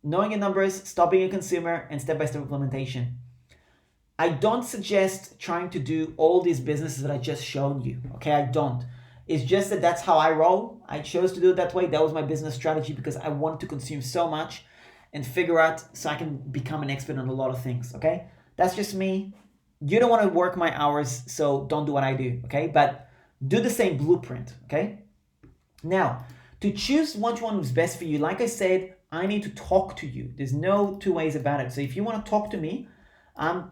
knowing your numbers, stop being a consumer, and step-by-step implementation. I don't suggest trying to do all these businesses that I just shown you, okay? I don't. It's just that that's how I roll. I chose to do it that way. That was my business strategy because I wanted to consume so much and figure out so I can become an expert on a lot of things, okay? That's just me. You don't want to work my hours, so don't do what I do, okay? But do the same blueprint, okay? Now, to choose which one is best for you, like I said, I need to talk to you. There's no two ways about it. So if you want to talk to me, I'm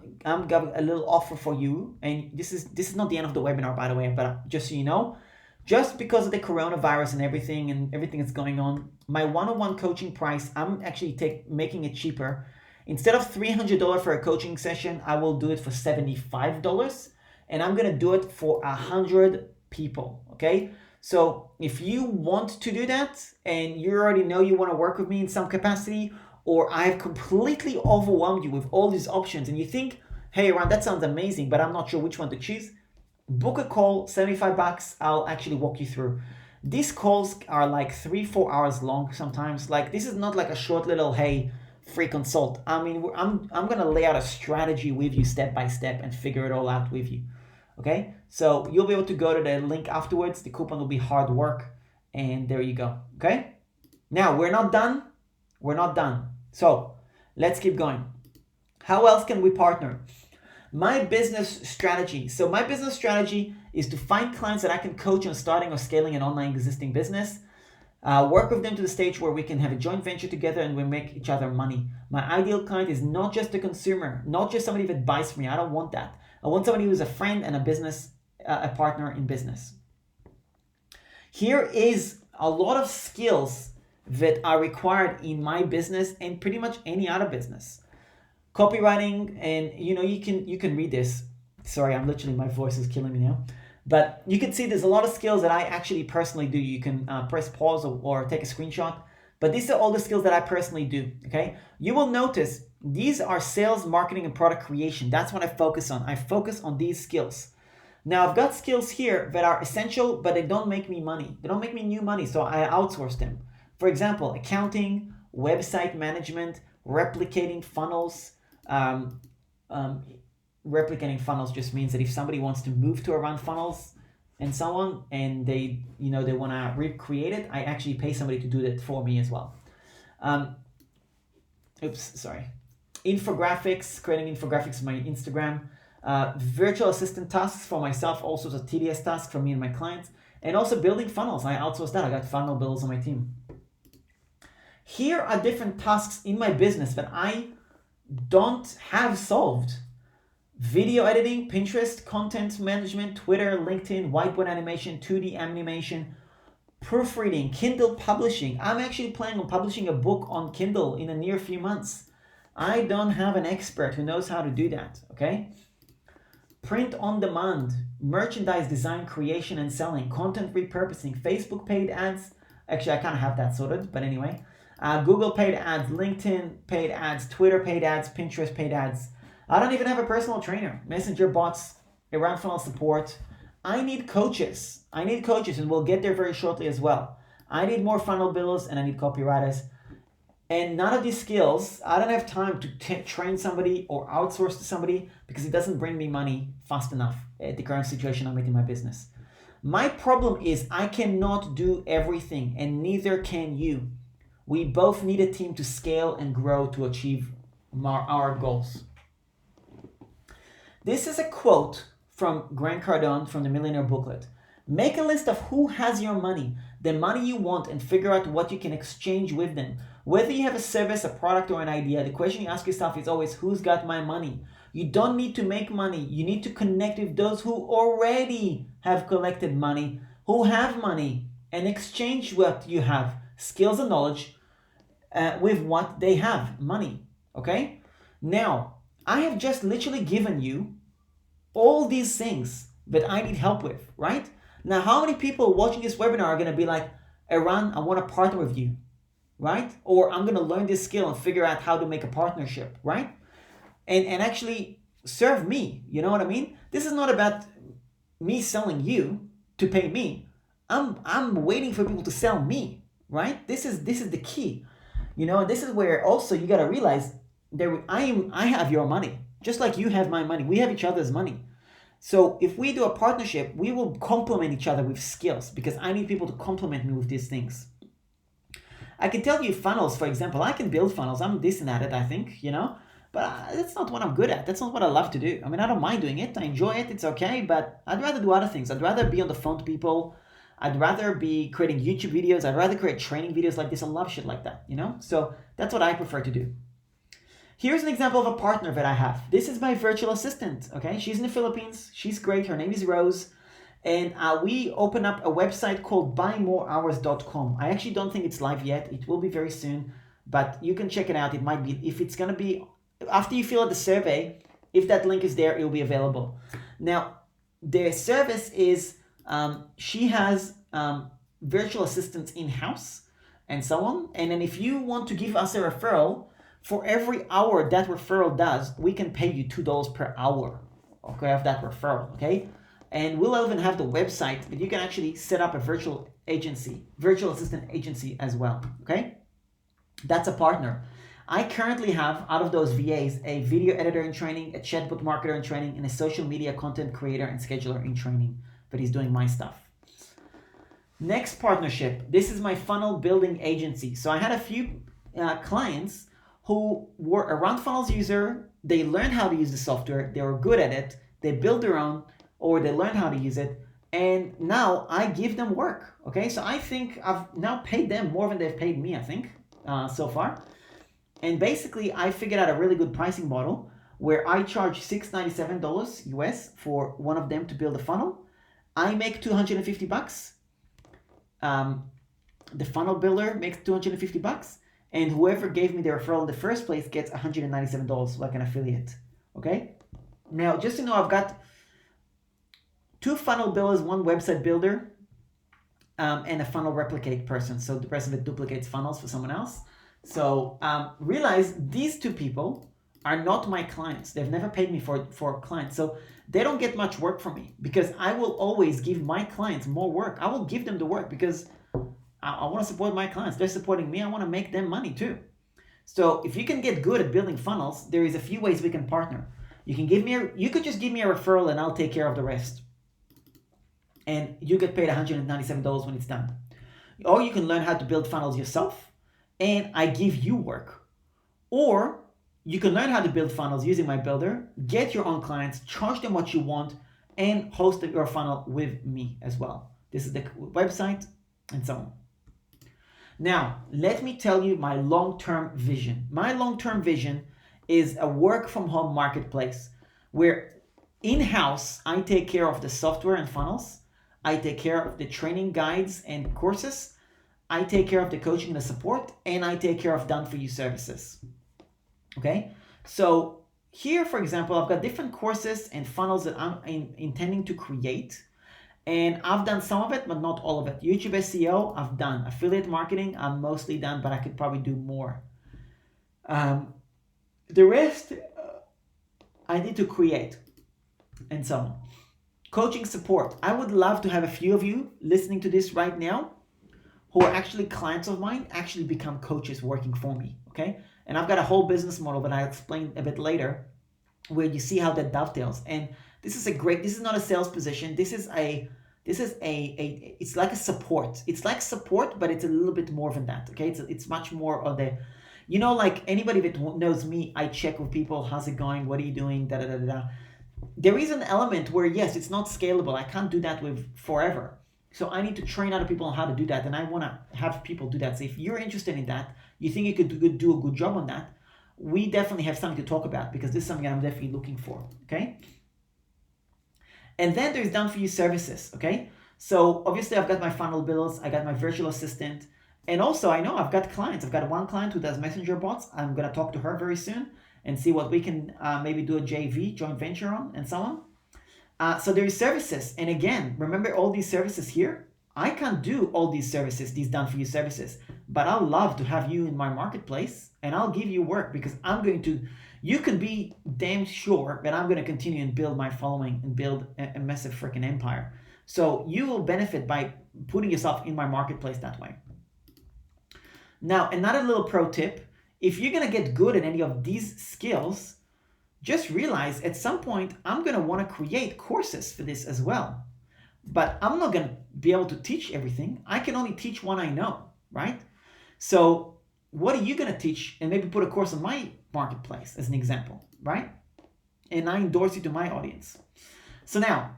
got a little offer for you. And this is not the end of the webinar, by the way, but just so you know, just because of the coronavirus and everything that's going on, my one-on-one coaching price, I'm actually making it cheaper. Instead of $300 for a coaching session, I will do it for $75. And I'm going to do it for 100 people, okay? So if you want to do that and you already know you want to work with me in some capacity, or I've completely overwhelmed you with all these options and you think, hey, Ron, that sounds amazing, but I'm not sure which one to choose, book a call, $75. I'll actually walk you through. These calls are like 3-4 hours long sometimes. Like, this is not like a short little, hey, free consult. I mean, I'm gonna lay out a strategy with you step by step and figure it all out with you. Okay, so you'll be able to go to the link afterwards. The coupon will be hard work, and there you go. Okay, now we're not done. We're not done. So let's keep going. How else can we partner? My business strategy. So my business strategy is to find clients that I can coach on starting or scaling an online existing business. Work with them to the stage where we can have a joint venture together and we make each other money. My ideal client is not just a consumer, not just somebody that buys from me. I don't want that. I want somebody who's a friend and a partner in business. Here is a lot of skills that are required in my business and pretty much any other business. Copywriting, and you can read this. Sorry, my voice is killing me now. But you can see there's a lot of skills that I actually personally do. You can press pause or take a screenshot. But these are all the skills that I personally do, okay? You will notice these are sales, marketing, and product creation. That's what I focus on. I focus on these skills. Now, I've got skills here that are essential, but they don't make me money. They don't make me new money, so I outsource them. For example, accounting, website management, replicating funnels. Replicating funnels just means that if somebody wants to move to around funnels and so on, and they want to recreate it, I actually pay somebody to do that for me as well. Infographics, creating infographics on my Instagram, virtual assistant tasks for myself, all sorts of tedious tasks for me and my clients, and also building funnels. I outsource that. I got funnel builders on my team. Here are different tasks in my business that I don't have solved. Video editing, Pinterest, content management, Twitter, LinkedIn, whiteboard animation, 2D animation, proofreading, Kindle publishing. I'm actually planning on publishing a book on Kindle in the near few months. I don't have an expert who knows how to do that, okay? Print on demand, merchandise design, creation and selling, content repurposing, Facebook paid ads. Actually, I kind of have that sorted, but anyway. Google paid ads, LinkedIn paid ads, Twitter paid ads, Pinterest paid ads. I don't even have a personal trainer. Messenger bots, around funnel support. I need coaches, and we'll get there very shortly as well. I need more funnel builders and I need copywriters. And none of these skills, I don't have time to train somebody or outsource to somebody because it doesn't bring me money fast enough at the current situation I'm in my business. My problem is I cannot do everything, and neither can you. We both need a team to scale and grow to achieve our goals. This is a quote from Grant Cardone from the Millionaire Booklet. Make a list of who has your money, the money you want, and figure out what you can exchange with them. Whether you have a service, a product, or an idea, the question you ask yourself is always, who's got my money? You don't need to make money. You need to connect with those who already have collected money, who have money, and exchange what you have, skills and knowledge, with what they have, money, okay? Now, I have just literally given you all these things that I need help with, right? Now, how many people watching this webinar are going to be like, Eran, I want to partner with you, right? Or I'm going to learn this skill and figure out how to make a partnership, right? And actually serve me, you know what I mean? This is not about me selling you to pay me. I'm waiting for people to sell me, right? This is the key. This is where also you got to realize I have your money, just like you have my money. We have each other's money. So if we do a partnership, we will complement each other with skills because I need people to complement me with these things. I can tell you funnels, for example. I can build funnels. I'm decent at it, I think, but that's not what I'm good at. That's not what I love to do. I mean, I don't mind doing it. I enjoy it. It's okay, but I'd rather do other things. I'd rather be on the phone to people. I'd rather be creating YouTube videos. I'd rather create training videos like this. I love shit like that, So that's what I prefer to do. Here's an example of a partner that I have. This is my virtual assistant, okay? She's in the Philippines. She's great. Her name is Rose. And we open up a website called buymorehours.com. I actually don't think it's live yet. It will be very soon, but you can check it out. It might be, if it's going to be, after you fill out the survey, if that link is there, it will be available. Now, the service is, she has virtual assistants in-house and so on. And then if you want to give us a referral, For every hour that referral does, we can pay you $2 per hour, okay, of that referral, okay? And we'll even have the website that you can actually set up a virtual assistant agency as well, okay? That's a partner. I currently have, out of those VAs, a video editor in training, a chatbot marketer in training, and a social media content creator and scheduler in training, but he's doing my stuff. Next partnership, this is my funnel building agency. So I had a few clients who were a Run Funnels user. They learned how to use the software. They were good at it. They built their own, or they learned how to use it. And now I give them work. Okay, so I think I've now paid them more than they've paid me, I think, so far. And basically, I figured out a really good pricing model where I charge $697 US for one of them to build a funnel. I make $250. The funnel builder makes $250, and whoever gave me the referral in the first place gets $197 like an affiliate. Okay. Now, just to know, I've got 2 funnel builders, 1 website builder, and a funnel replicate person. So the person that duplicates funnels for someone else. So realize these 2 people are not my clients. They've never paid me for clients. So they don't get much work from me because I will always give my clients more work. I will give them the work because I want to support my clients. They're supporting me. I want to make them money too. So if you can get good at building funnels, there is a few ways we can partner. You could just give me a referral and I'll take care of the rest. And you get paid $197 when it's done. Or you can learn how to build funnels yourself and I give you work. Or you can learn how to build funnels using my builder, get your own clients, charge them what you want, and host your funnel with me as well. This is the website and so on. Now, let me tell you my long-term vision. My long-term vision is a work-from-home marketplace where in-house I take care of the software and funnels. I take care of the training guides and courses. I take care of the coaching and the support, and I take care of done-for-you services. Okay? So here, for example, I've got different courses and funnels that I'm intending to create. And I've done some of it, but not all of it. YouTube SEO, I've done. Affiliate marketing, I'm mostly done, but I could probably do more. The rest, I need to create and so on. Coaching support. I would love to have a few of you listening to this right now who are actually clients of mine, actually become coaches working for me, okay? And I've got a whole business model that I'll explain a bit later where you see how that dovetails. And this is not a sales position. It's like a support. It's like support, but it's a little bit more than that, okay? It's much more of the, like anybody that knows me, I check with people, how's it going? What are you doing? There is an element where, yes, it's not scalable. I can't do that with forever. So I need to train other people on how to do that. And I want to have people do that. So if you're interested in that, you think you could do a good job on that, we definitely have something to talk about because this is something I'm definitely looking for, okay? And then there's done-for-you services, okay? So obviously I've got my funnel builds, I got my virtual assistant, and also I know I've got clients. I've got one client who does messenger bots. I'm going to talk to her very soon and see what we can maybe do a JV, joint venture on, and so on. So there is services. And again, remember all these services here? I can't do all these services, these done-for-you services, but I'll love to have you in my marketplace and I'll give you work because you can be damn sure that I'm going to continue and build my following and build a massive freaking empire. So you will benefit by putting yourself in my marketplace that way. Now, another little pro tip, if you're going to get good at any of these skills, just realize at some point, I'm going to want to create courses for this as well. But I'm not going to be able to teach everything. I can only teach what I know, right? So what are you going to teach? And maybe put a course on my marketplace as an example, right? And I endorse you to my audience. So now,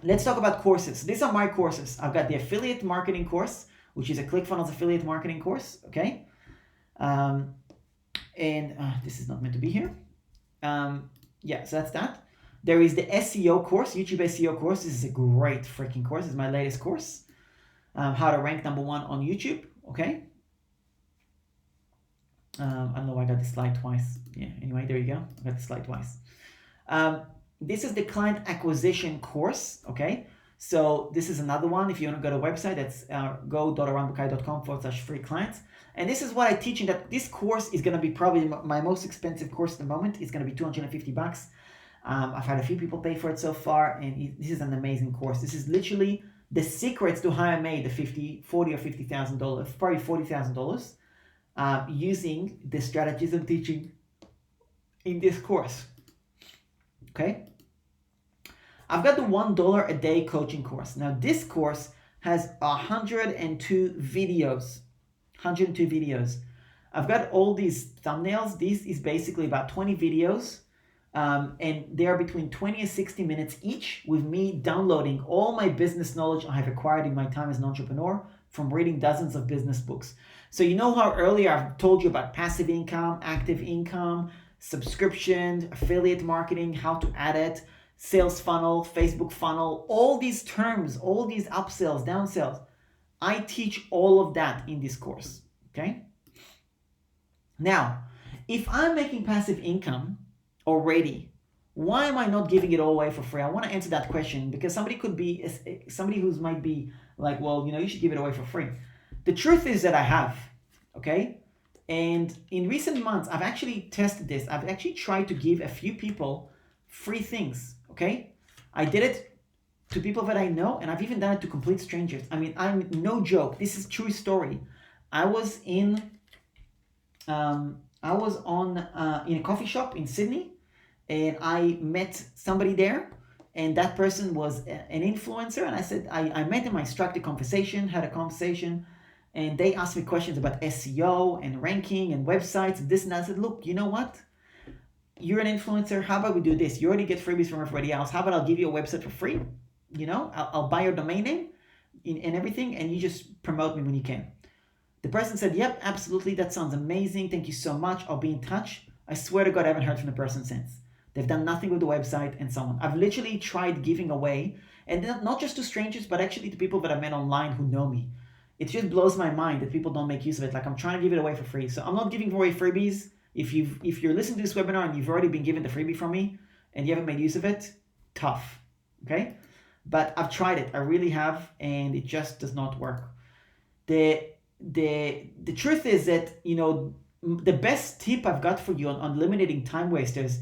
let's talk about courses. These are my courses. I've got the affiliate marketing course, which is a ClickFunnels affiliate marketing course, okay? This is not meant to be here. Yeah, so that's that. There is the SEO course, YouTube SEO course. This is a great freaking course. This is my latest course. How to rank #1 on YouTube, okay? I don't know why I got this slide twice. Yeah, anyway, there you go. I got the slide twice. This is the client acquisition course, okay? So this is another one. If you want to go to the website, that's go.arambukai.com/free clients. And this is what I teach in that. This course is going to be probably my most expensive course at the moment. It's going to be $250. I've had a few people pay for it so far, and this is an amazing course. This is literally the secrets to how I made the $40,000 or $50,000, probably $40,000, using the strategies I'm teaching in this course. Okay. I've got the $1 a day coaching course. Now this course has 102 videos. 102 videos. I've got all these thumbnails. This is basically about 20 videos. And they are between 20 and 60 minutes each, with me downloading all my business knowledge I have acquired in my time as an entrepreneur from reading dozens of business books. So you know how earlier I've told you about passive income, active income, subscription, affiliate marketing, how to add it, sales funnel, Facebook funnel, all these terms, all these upsells, downsells. I teach all of that in this course, okay? Now, if I'm making passive income already, why am I not giving it all away for free? I want to answer that question, because somebody who might be like, well, you should give it away for free. The truth is that I have, okay? And in recent months, I've actually tested this. I've actually tried to give a few people free things, okay? I did it to people that I know, and I've even done it to complete strangers. I mean, I'm no joke. This is true story. I was in a coffee shop in Sydney, and I met somebody there, and that person was an influencer. And I said, I met him, I struck the conversation, had a conversation, and they asked me questions about SEO and ranking and websites and this and that. I said, look, you know what? You're an influencer. How about we do this? You already get freebies from everybody else. How about I'll give you a website for free? I'll buy your domain name and everything, and you just promote me when you can. The person said, yep, absolutely. That sounds amazing. Thank you so much. I'll be in touch. I swear to God, I haven't heard from the person since. They've done nothing with the website and so on. I've literally tried giving away, and not just to strangers, but actually to people that I met online who know me. It just blows my mind that people don't make use of it. Like, I'm trying to give it away for free. So I'm not giving away freebies. If you're listening to this webinar and you've already been given the freebie from me and you haven't made use of it, tough, okay? But I've tried it. I really have, and it just does not work. The truth is that, the best tip I've got for you on eliminating time wasters,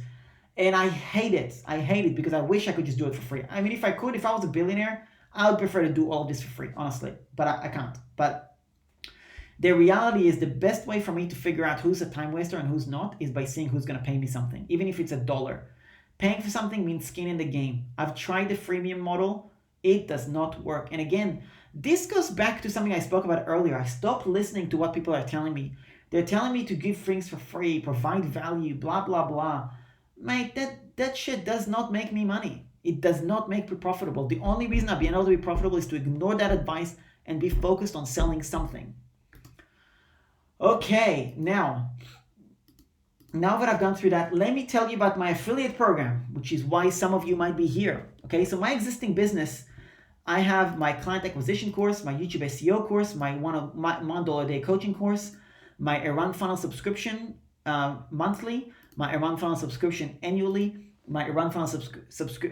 and I hate it because I wish I could just do it for free. I mean, if I was a billionaire, I would prefer to do all this for free, honestly, but I can't. But the reality is, the best way for me to figure out who's a time waster and who's not is by seeing who's going to pay me something, even if it's $1. Paying for something means skin in the game. I've tried the freemium model. It does not work. And again, this goes back to something I spoke about earlier. I stopped listening to what people are telling me. They're telling me to give things for free, provide value, blah, blah, blah. Mate, that shit does not make me money. It does not make me profitable. The only reason I've been able to be profitable is to ignore that advice and be focused on selling something. Okay, now that I've gone through that, let me tell you about my affiliate program, which is why some of you might be here. Okay, so my existing business, I have my client acquisition course, my YouTube SEO course, my $1 a day coaching course, my Iran funnel subscription monthly, my Iran funnel subscription annually, my Iran funnel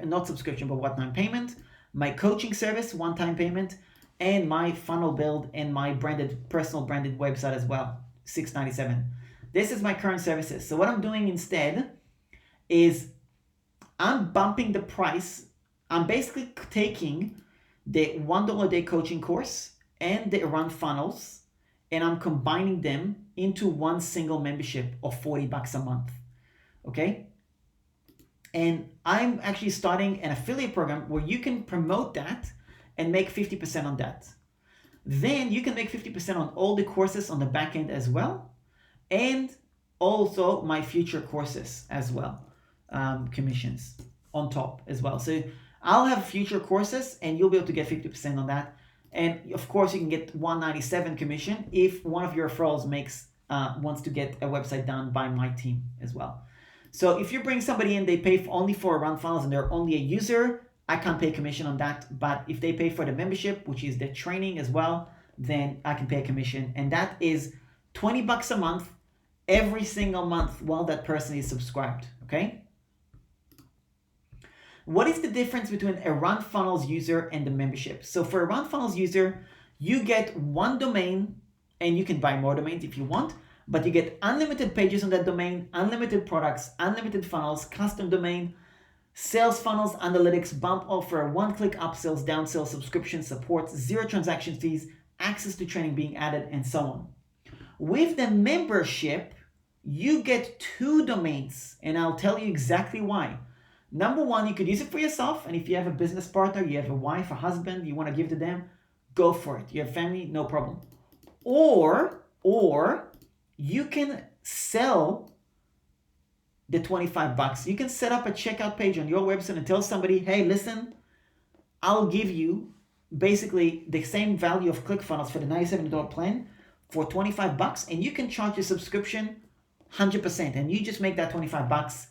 not subscription, but one-time payment, my coaching service, one-time payment, and my funnel build and my personal branded website as well, $697. This is my current services. So what I'm doing instead is I'm bumping the price. I'm basically taking the $1 a day coaching course and the Iran funnels, and I'm combining them into one single membership of $40 a month. Okay? And I'm actually starting an affiliate program where you can promote that and make 50% on that. Then you can make 50% on all the courses on the back end as well, and also my future courses as well, commissions on top as well. So I'll have future courses and you'll be able to get 50% on that. And of course you can get $197 commission if one of your referrals wants to get a website done by my team as well. So if you bring somebody in, they pay only for Iran funnels and they're only a user, I can't pay commission on that. But if they pay for the membership, which is the training as well, then I can pay a commission. And that is $20 a month, every single month while that person is subscribed, okay? What is the difference between a Run Funnels user and the membership? So for a Run Funnels user, you get one domain, and you can buy more domains if you want, but you get unlimited pages on that domain, unlimited products, unlimited funnels, custom domain, sales funnels, analytics, bump offer, one-click upsells, downsells, subscription support, 0 transaction fees, access to training being added, and so on. With the membership, you get 2 domains, and I'll tell you exactly why. Number one, you could use it for yourself, and if you have a business partner, you have a wife, a husband, you want to give to them, go for it. You have family, no problem. Or you can sell the $25. You can set up a checkout page on your website and tell somebody, hey, listen, I'll give you basically the same value of ClickFunnels for the $97 plan for $25, and you can charge your subscription 100%, and you just make that $25.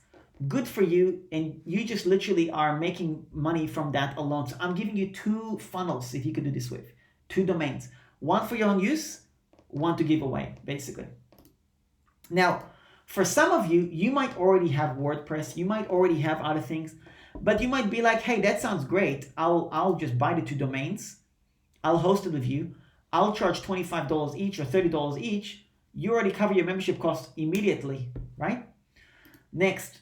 Good for you, and you just literally are making money from that alone. So I'm giving you 2 funnels if you could do this with 2 domains, one for your own use, one to give away, basically. Now, for some of you, you might already have WordPress, you might already have other things, but you might be like, hey, that sounds great. I'll just buy the 2 domains, I'll host it with you, I'll charge $25 each or $30 each. You already cover your membership cost immediately, right? Next,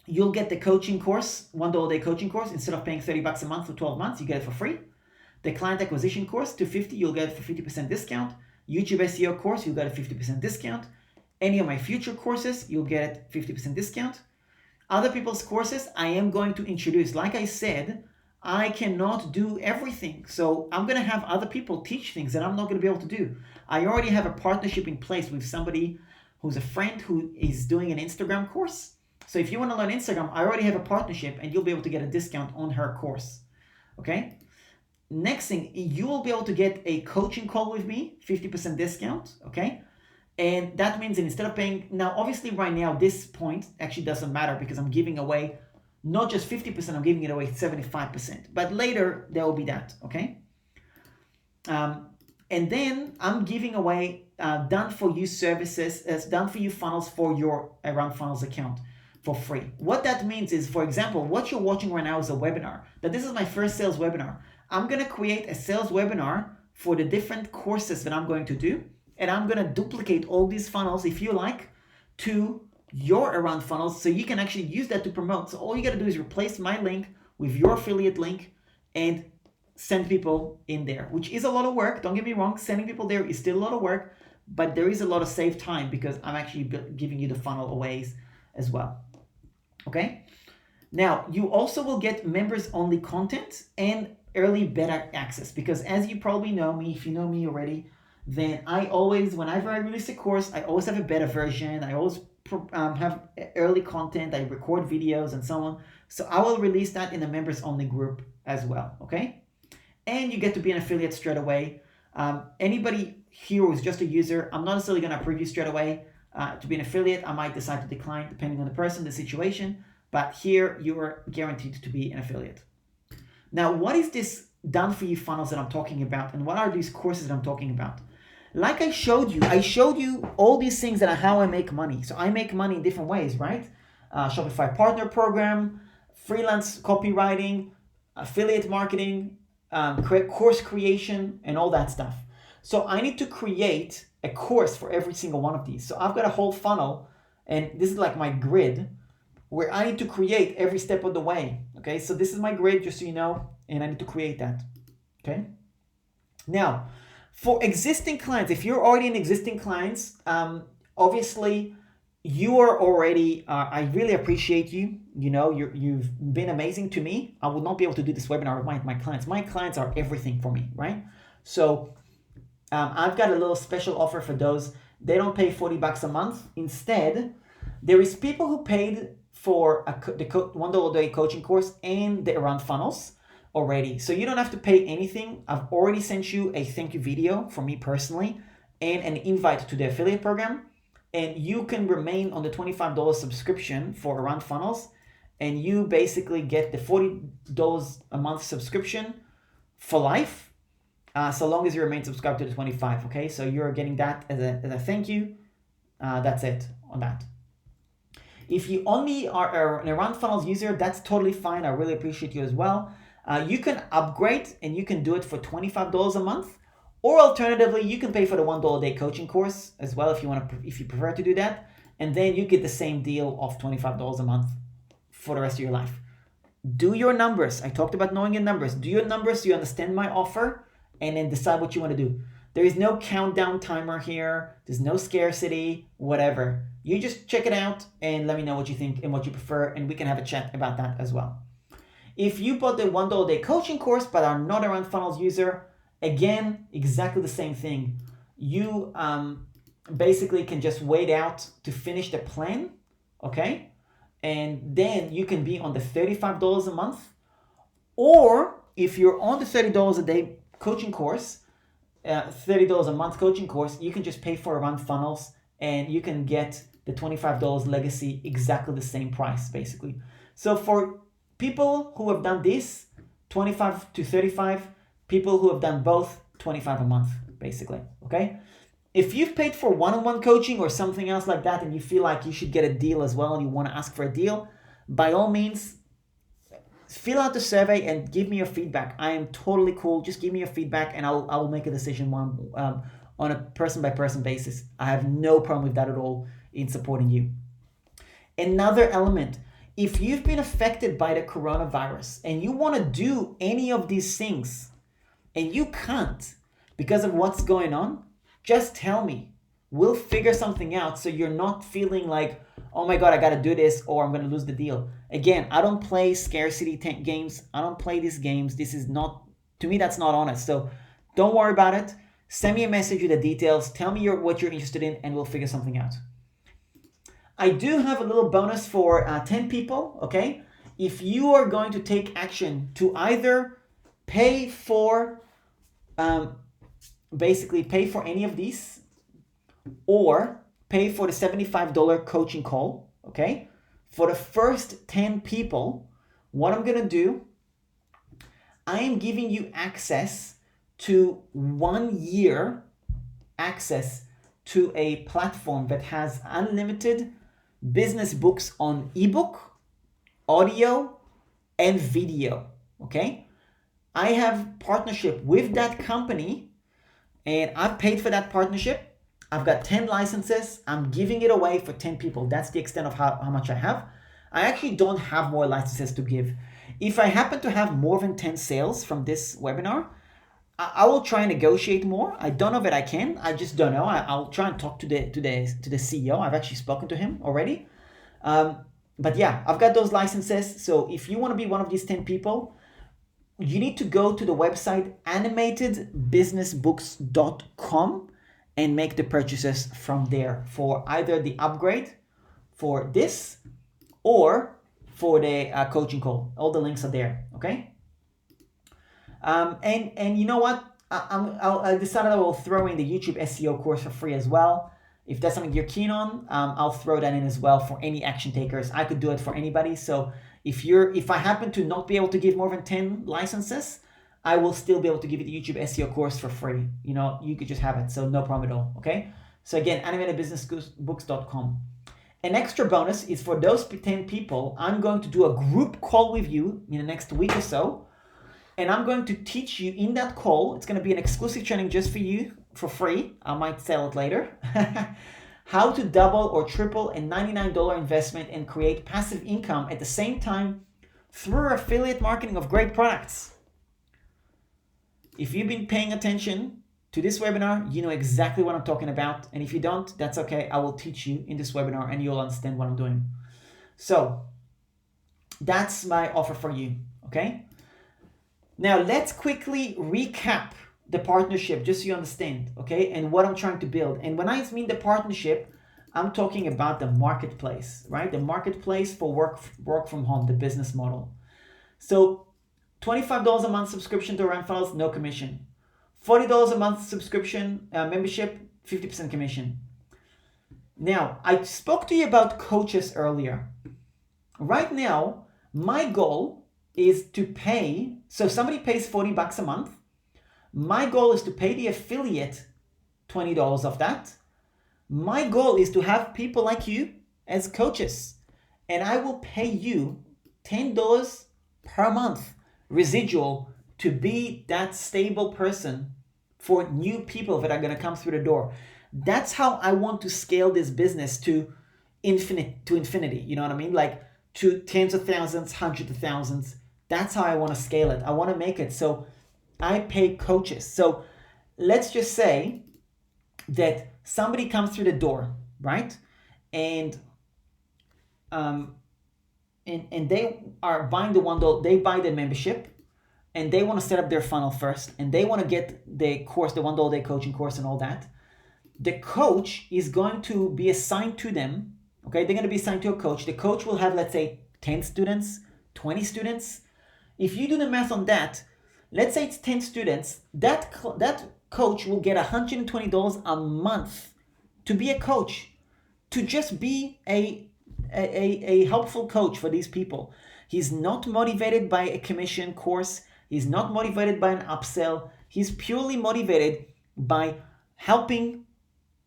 you'll get the coaching course, $1 a day coaching course. Instead of paying $30 a month for 12 months, you get it for free. The client acquisition course, $250, you'll get it for 50% discount. YouTube SEO course, you'll get a 50% discount. Any of my future courses, you'll get 50% discount. Other people's courses, I am going to introduce. Like I said, I cannot do everything. So I'm going to have other people teach things that I'm not going to be able to do. I already have a partnership in place with somebody who's a friend who is doing an Instagram course. So if you want to learn Instagram, I already have a partnership, and you'll be able to get a discount on her course. Okay? Next thing, you will be able to get a coaching call with me, 50% discount. Okay? And that means that instead of paying, now obviously right now, this point actually doesn't matter because I'm giving away not just 50%, I'm giving it away 75%. But later, there will be that. Okay? And then I'm giving away done for you services, done for you funnels for your Run Funnels account for free. What that means is, for example, what you're watching right now is a webinar. That this is my first sales webinar. I'm going to create a sales webinar for the different courses that I'm going to do. And I'm going to duplicate all these funnels, if you like, to your Run Funnels, so you can actually use that to promote. So all you got to do is replace my link with your affiliate link and send people in there, which is a lot of work. Don't get me wrong. Sending people there is still a lot of work, but there is a lot of save time because I'm actually giving you the funnel aways as well. Okay. Now, you also will get members only content and early beta access, because as you probably know me, if you know me already, then I always, whenever I release a course, I always have a beta version. I always have early content. I record videos and so on. So I will release that in the members only group as well. Okay. And you get to be an affiliate straight away. Anybody here who's just a user, I'm not necessarily going to approve you straight away. To be an affiliate, I might decide to decline depending on the person, the situation. But here you are guaranteed to be an affiliate. Now, what is this done for you funnels that I'm talking about? And what are these courses that I'm talking about? Like I showed you all these things that are how I make money. So I make money in different ways, right? Shopify partner program, freelance copywriting, affiliate marketing, course creation, and all that stuff. So I need to create a course for every single one of these. So I've got a whole funnel, and this is like my grid where I need to create every step of the way. Okay, so this is my grid, just so you know, and I need to create that. Okay. Now, for existing clients, if you're already in existing clients, obviously you are already, I really appreciate you. You know, you've been amazing to me. I would not be able to do this webinar with my clients. My clients are everything for me, right? So I've got a little special offer for those. They don't pay $40 a month. Instead, there is people who paid for the $1 a day coaching course and the Run Funnels already. So you don't have to pay anything. I've already sent you a thank you video from me personally and an invite to the affiliate program. And you can remain on the $25 subscription for Run Funnels. And you basically get the $40 a month subscription for life, so long as you remain subscribed to the 25. Okay, so you're getting that as a thank you. That's it on that. If you only are an Around Funnels user, that's totally fine. I really appreciate you as well. You can upgrade and you can do it for $25 a month, or alternatively, you can pay for the $1 a day coaching course as well if you prefer to do that, and then you get the same deal of $25 a month for the rest of your life. Do your numbers. I talked about knowing your numbers. Do your numbers so you understand my offer, and then decide what you want to do. There is no countdown timer here. There's no scarcity, whatever. You just check it out and let me know what you think and what you prefer, and we can have a chat about that as well. If you bought the $1 a day coaching course but are not Around Funnels user, again, exactly the same thing. You basically can just wait out to finish the plan, okay? And then you can be on the $35 a month. Or if you're on the $30 a day coaching course, $30 a month coaching course, you can just pay for Around Funnels and you can get the $25 legacy exactly the same price, basically. So for people who have done this, 25 to 35, people who have done both, 25 a month, basically, okay? If you've paid for one-on-one coaching or something else like that and you feel like you should get a deal as well and you want to ask for a deal, by all means, fill out the survey and give me your feedback. I am totally cool. Just give me your feedback and I'll make a decision on a person-by-person basis. I have no problem with that at all in supporting you. Another element, if you've been affected by the coronavirus and you want to do any of these things and you can't because of what's going on, just tell me. We'll figure something out so you're not feeling like, oh my God, I got to do this or I'm going to lose the deal. Again, I don't play scarcity games. I don't play these games. This is not, to me, that's not honest. So don't worry about it. Send me a message with the details. Tell me what you're interested in and we'll figure something out. I do have a little bonus for 10 people, okay? If you are going to take action to either pay for, basically pay for any of these or pay for the $75 coaching call, okay? For the first 10 people, what I'm gonna do, I am giving you access to 1 year access to a platform that has unlimited business books on ebook, audio, and video, okay? I have partnership with that company and I've paid for that partnership. I've got 10 licenses. I'm giving it away for 10 people. That's the extent of how much I have. I actually don't have more licenses to give. If I happen to have more than 10 sales from this webinar, I will try and negotiate more. I don't know that I can. I just don't know. I'll try and talk to the CEO. I've actually spoken to him already. But yeah, I've got those licenses. So if you want to be one of these 10 people, you need to go to the website animatedbusinessbooks.com and make the purchases from there for either the upgrade for this or for the coaching call. All the links are there, okay? And you know what? I decided I will throw in the YouTube SEO course for free as well. If that's something you're keen on, I'll throw that in as well for any action takers. I could do it for anybody. So if I happen to not be able to give more than 10 licenses, I will still be able to give you the YouTube SEO course for free. You know, you could just have it. So no problem at all, okay? So again, animatedbusinessbooks.com. An extra bonus is for those 10 people, I'm going to do a group call with you in the next week or so. And I'm going to teach you in that call, it's going to be an exclusive training just for you for free. I might sell it later. How to double or triple a $99 investment and create passive income at the same time through affiliate marketing of great products. If you've been paying attention to this webinar, you know exactly what I'm talking about. And if you don't, that's okay. I will teach you in this webinar and you'll understand what I'm doing. So that's my offer for you, okay? Now let's quickly recap the partnership just so you understand, okay? And what I'm trying to build. And when I mean the partnership, I'm talking about the marketplace, right? The marketplace for work from home, the business model. So $25 a month subscription to Around Funnels, no commission. $40 a month subscription membership, 50% commission. Now, I spoke to you about coaches earlier. Right now, my goal is to pay, so somebody pays $40 a month. My goal is to pay the affiliate $20 of that. My goal is to have people like you as coaches. and I will pay you $10 per month residual to be that stable person for new people that are going to come through the door. That's how I want to scale this business to infinity. You know what I mean? Like to tens of thousands, hundreds of thousands. That's how I want to scale it. I want to make it so I pay coaches. So let's just say that somebody comes through the door, right? And and they are buying the $1, they buy the membership, and they want to set up their funnel first, and they want to get the course, the $1 day coaching course and all that. The coach is going to be assigned to them. Okay, they're going to be assigned to a coach. The coach will have, let's say, 10 students, 20 students. If you do the math on that, let's say it's 10 students, that coach will get $120 a month to be a coach, to just be a helpful coach for these people. He's not motivated by a commission course. He's not motivated by an upsell. He's purely motivated by helping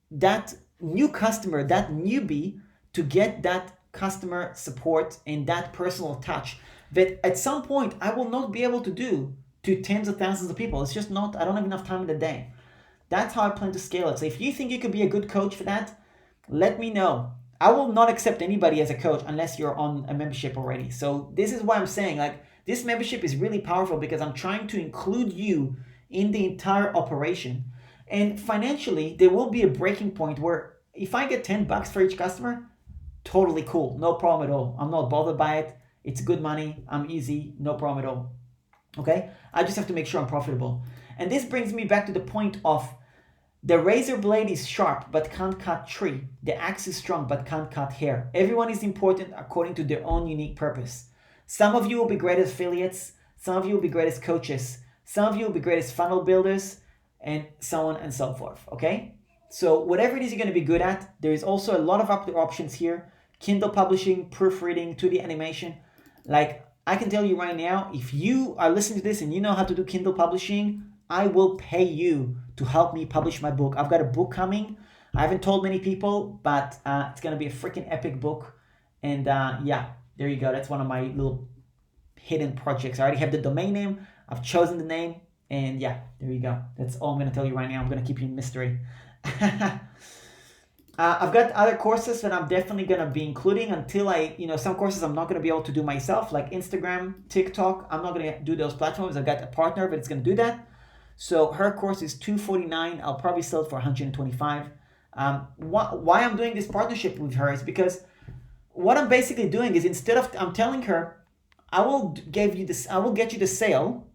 that new customer, that newbie, to get that customer support and that personal touch that at some point I will not be able to do to tens of thousands of people. It's just not, I don't have enough time in the day. That's how I plan to scale it. So if you think you could be a good coach for that, let me know. I will not accept anybody as a coach unless you're on a membership already. So this is why I'm saying, like, this membership is really powerful because I'm trying to include you in the entire operation. And financially, there will be a breaking point where if I get $10 for each customer, totally cool, no problem at all. I'm not bothered by it. It's good money. I'm easy, no problem at all. Okay? I just have to make sure I'm profitable. And this brings me back to the point of the razor blade is sharp but can't cut tree. The axe is strong but can't cut hair. Everyone is important according to their own unique purpose. Some of you will be great as affiliates. Some of you will be great as coaches. Some of you will be great as funnel builders, and so on and so forth. Okay? So whatever it is you're going to be good at, there is also a lot of other options here. Kindle publishing, proofreading, 2D animation. Like, I can tell you right now, if you are listening to this and you know how to do Kindle publishing, I will pay you to help me publish my book. I've got a book coming. I haven't told many people, but it's going to be a freaking epic book. And yeah, there you go. That's one of my little hidden projects. I already have the domain name. I've chosen the name. And yeah, there you go. That's all I'm going to tell you right now. I'm going to keep you in mystery. I've got other courses that I'm definitely going to be including until some courses I'm not going to be able to do myself, like Instagram, TikTok. I'm not going to do those platforms. I've got a partner that's going to do that. So her course is $249. I'll probably sell it for $125. Why I'm doing this partnership with her is because what I'm basically doing is, instead of I'm telling her, I will get you the sale.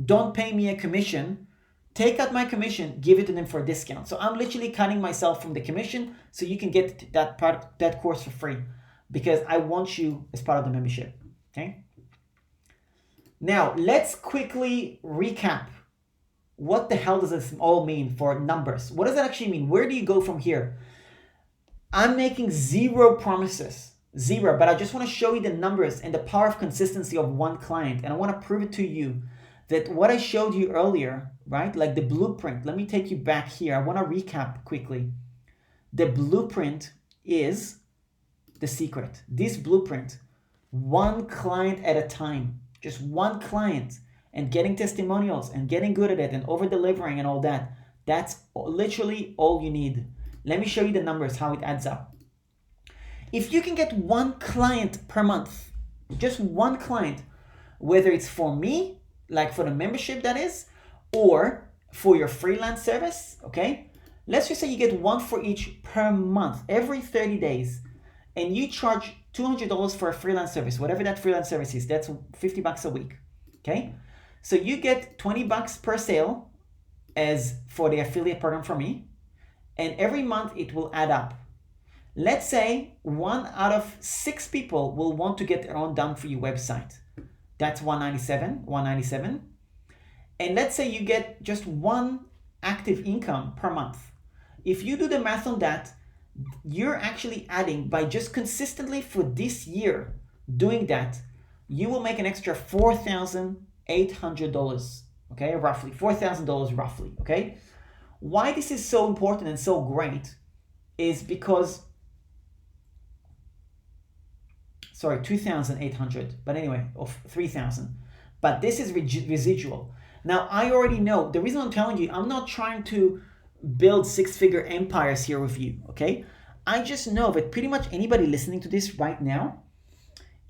Don't pay me a commission. Take out my commission, give it to them for a discount. So I'm literally cutting myself from the commission so you can get that course for free, because I want you as part of the membership. Okay. Now let's quickly recap. What the hell does this all mean for numbers? What does that actually mean? Where do you go from here? I'm making zero promises, zero, but I just want to show you the numbers and the power of consistency of one client. And I want to prove it to you that what I showed you earlier, right? Like the blueprint. Let me take you back here. I want to recap quickly. The blueprint is the secret. This blueprint, one client at a time, just one client, and getting testimonials and getting good at it and over delivering and all that. That's literally all you need. Let me show you the numbers, how it adds up. If you can get one client per month, just one client, whether it's for me, like for the membership that is, or for your freelance service, okay? Let's just say you get one for each per month, every 30 days, and you charge $200 for a freelance service, whatever that freelance service is. That's $50 a week, okay? So you get $20 per sale as for the affiliate program from me, and every month it will add up. Let's say 1 out of 6 people will want to get their own done for you website. That's $197. And let's say you get just one active income per month. If you do the math on that, you're actually adding, by just consistently for this year doing that, you will make an extra $4,800, okay, roughly $4,000 roughly, okay? Why this is so important and so great is because sorry, 2,800, but anyway, of 3,000. But this is residual. Now, I already know, the reason I'm telling you, I'm not trying to build six-figure empires here with you, okay? I just know that pretty much anybody listening to this right now,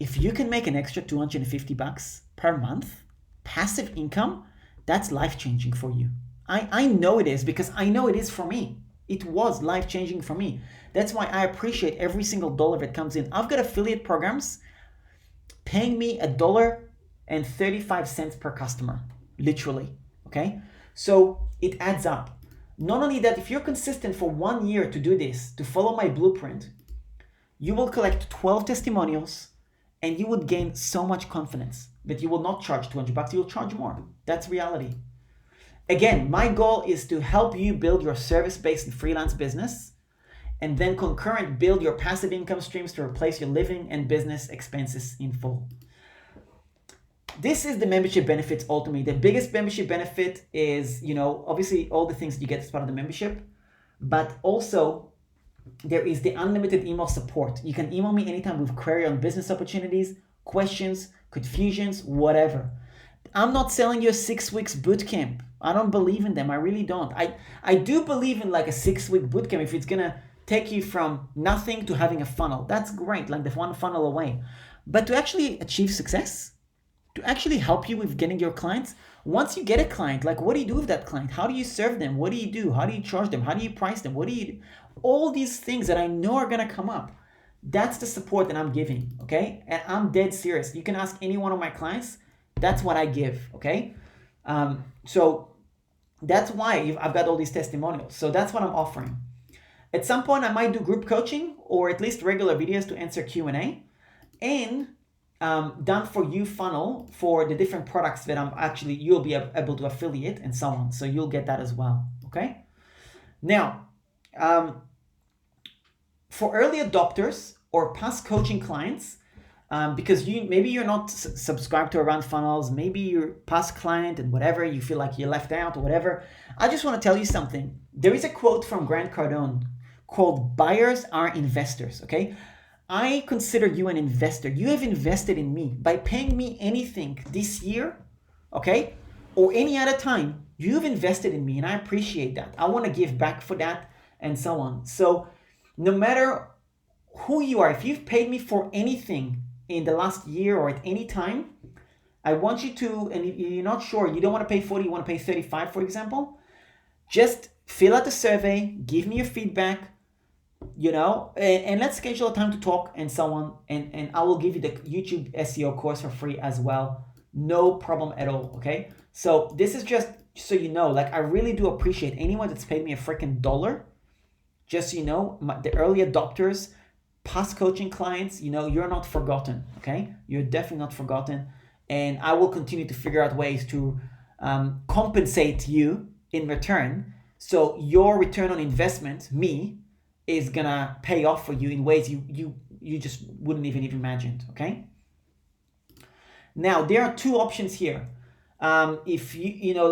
if you can make an extra $250 per month, passive income, that's life-changing for you. I know it is, because I know it is for me. It was life-changing for me. That's why I appreciate every single dollar that comes in. I've got affiliate programs paying me $1.35 per customer, literally, okay? So it adds up. Not only that, if you're consistent for 1 year to do this, to follow my blueprint, you will collect 12 testimonials and you would gain so much confidence that you will not charge $200, you'll charge more. That's reality. Again, my goal is to help you build your service-based and freelance business, and then concurrent build your passive income streams to replace your living and business expenses in full. This is the membership benefits ultimately. The biggest membership benefit is, obviously all the things that you get as part of the membership, but also there is the unlimited email support. You can email me anytime with query on business opportunities, questions, confusions, whatever. I'm not selling you a 6 weeks boot camp. I don't believe in them. I really don't. I do believe in like a 6-week boot camp if it's gonna take you from nothing to having a funnel. That's great, like the one funnel away. But to actually achieve success, to actually help you with getting your clients, once you get a client, like what do you do with that client? How do you serve them? What do you do? How do you charge them? How do you price them? What do you do? All these things that I know are gonna come up. That's the support that I'm giving, okay? And I'm dead serious. You can ask any one of my clients. That's what I give, okay? So that's why I've got all these testimonials. So that's what I'm offering. At some point, I might do group coaching or at least regular videos to answer Q&A, and done for you funnel for the different products that you'll be able to affiliate and so on. So you'll get that as well, okay? Now, for early adopters or past coaching clients, because maybe you're not subscribed to Around Funnels, maybe you're past client and whatever, you feel like you're left out or whatever. I just want to tell you something. There is a quote from Grant Cardone called "Buyers are investors." Okay, I consider you an investor. You have invested in me by paying me anything this year, okay, or any other time. You've invested in me, and I appreciate that. I want to give back for that, and so on. So, no matter who you are, if you've paid me for anything in the last year or at any time, I want you to, and if you're not sure, you don't want to pay 40, you want to pay 35, for example, just fill out the survey, give me your feedback, and let's schedule a time to talk and so on. And I will give you the YouTube SEO course for free as well. No problem at all, okay? So this is just so you know, like I really do appreciate anyone that's paid me a freaking dollar. Just so you know, the early adopters, past coaching clients, you're not forgotten, okay? You're definitely not forgotten. And I will continue to figure out ways to compensate you in return. So your return on investment, me, is gonna pay off for you in ways you just wouldn't even imagine, okay? Now, there are two options here. If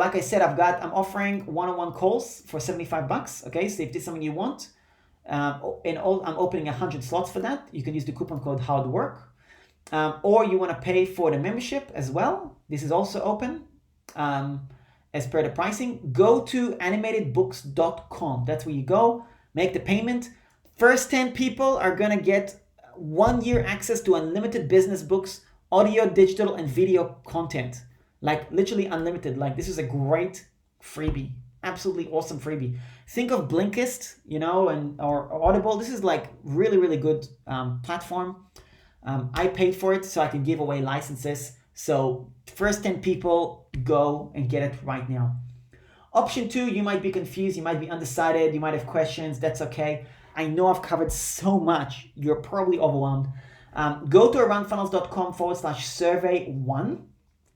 like I said, I'm offering one-on-one calls for $75, okay? So if this is something you want, I'm opening 100 slots for that. You can use the coupon code HOWDWORK. Or you want to pay for the membership as well. This is also open as per the pricing. Go to animatedbooks.com. That's where you go, make the payment. First 10 people are going to get 1 year access to unlimited business books, audio, digital, and video content. Like literally unlimited. Like this is a great freebie. Absolutely awesome freebie. Think of Blinkist, or Audible. This is like really, really good platform. I paid for it so I can give away licenses. So first 10 people, go and get it right now. Option 2, you might be confused. You might be undecided. You might have questions. That's okay. I know I've covered so much. You're probably overwhelmed. Go to aroundfunnels.com/survey1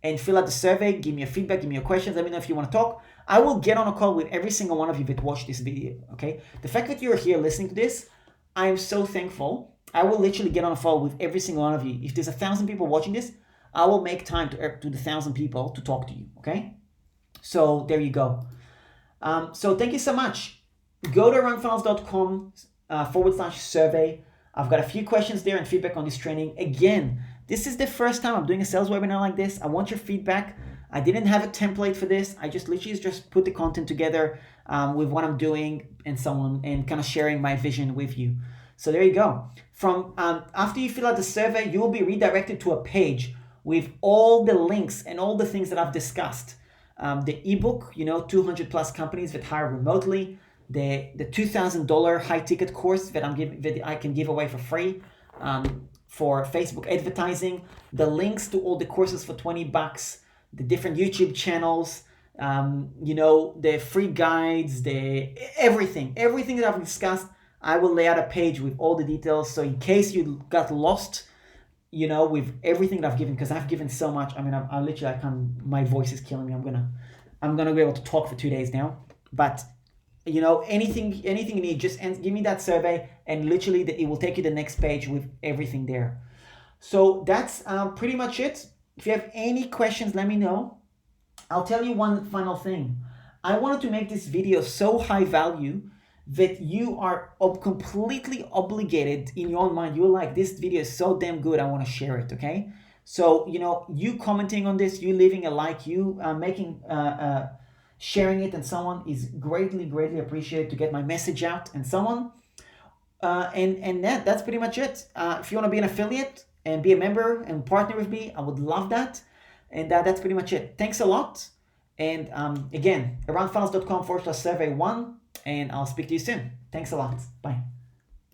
and fill out the survey. Give me your feedback. Give me your questions. Let me know if you want to talk. I will get on a call with every single one of you that watched this video, okay? The fact that you're here listening to this, I am so thankful. I will literally get on a call with every single one of you. If there's 1,000 people watching this, I will make time to the 1,000 people to talk to you, okay? So there you go. So thank you so much. Go to aroundfunnels.com /survey. I've got a few questions there and feedback on this training. Again, this is the first time I'm doing a sales webinar like this. I want your feedback. I didn't have a template for this. I just literally just put the content together with what I'm doing and so on, and kind of sharing my vision with you. So there you go. From after you fill out the survey, you will be redirected to a page with all the links and all the things that I've discussed. The ebook, 200 plus companies that hire remotely. The $2,000 high ticket course that I can give away for free for Facebook advertising. The links to all the courses for $20. The different YouTube channels. The free guides. Everything that I've discussed. I will lay out a page with all the details. So in case you got lost, with everything that I've given, because I've given so much. I mean, I literally, my voice is killing me. I'm gonna be able to talk for 2 days now. But anything you need, just give me that survey, and literally it will take you to the next page with everything there. So that's pretty much it. If you have any questions, let me know. I'll tell you one final thing. I wanted to make this video so high value that you are completely obligated in your own mind. You're like, this video is so damn good, I want to share it, okay? So, you commenting on this, you leaving a like, you sharing it and so on is greatly, greatly appreciated to get my message out and so on. And that's pretty much it. If you want to be an affiliate and be a member and partner with me, I would love that. And that's pretty much it. Thanks a lot. And again, aroundfunnels.com/survey1. And I'll speak to you soon. Thanks a lot. Bye.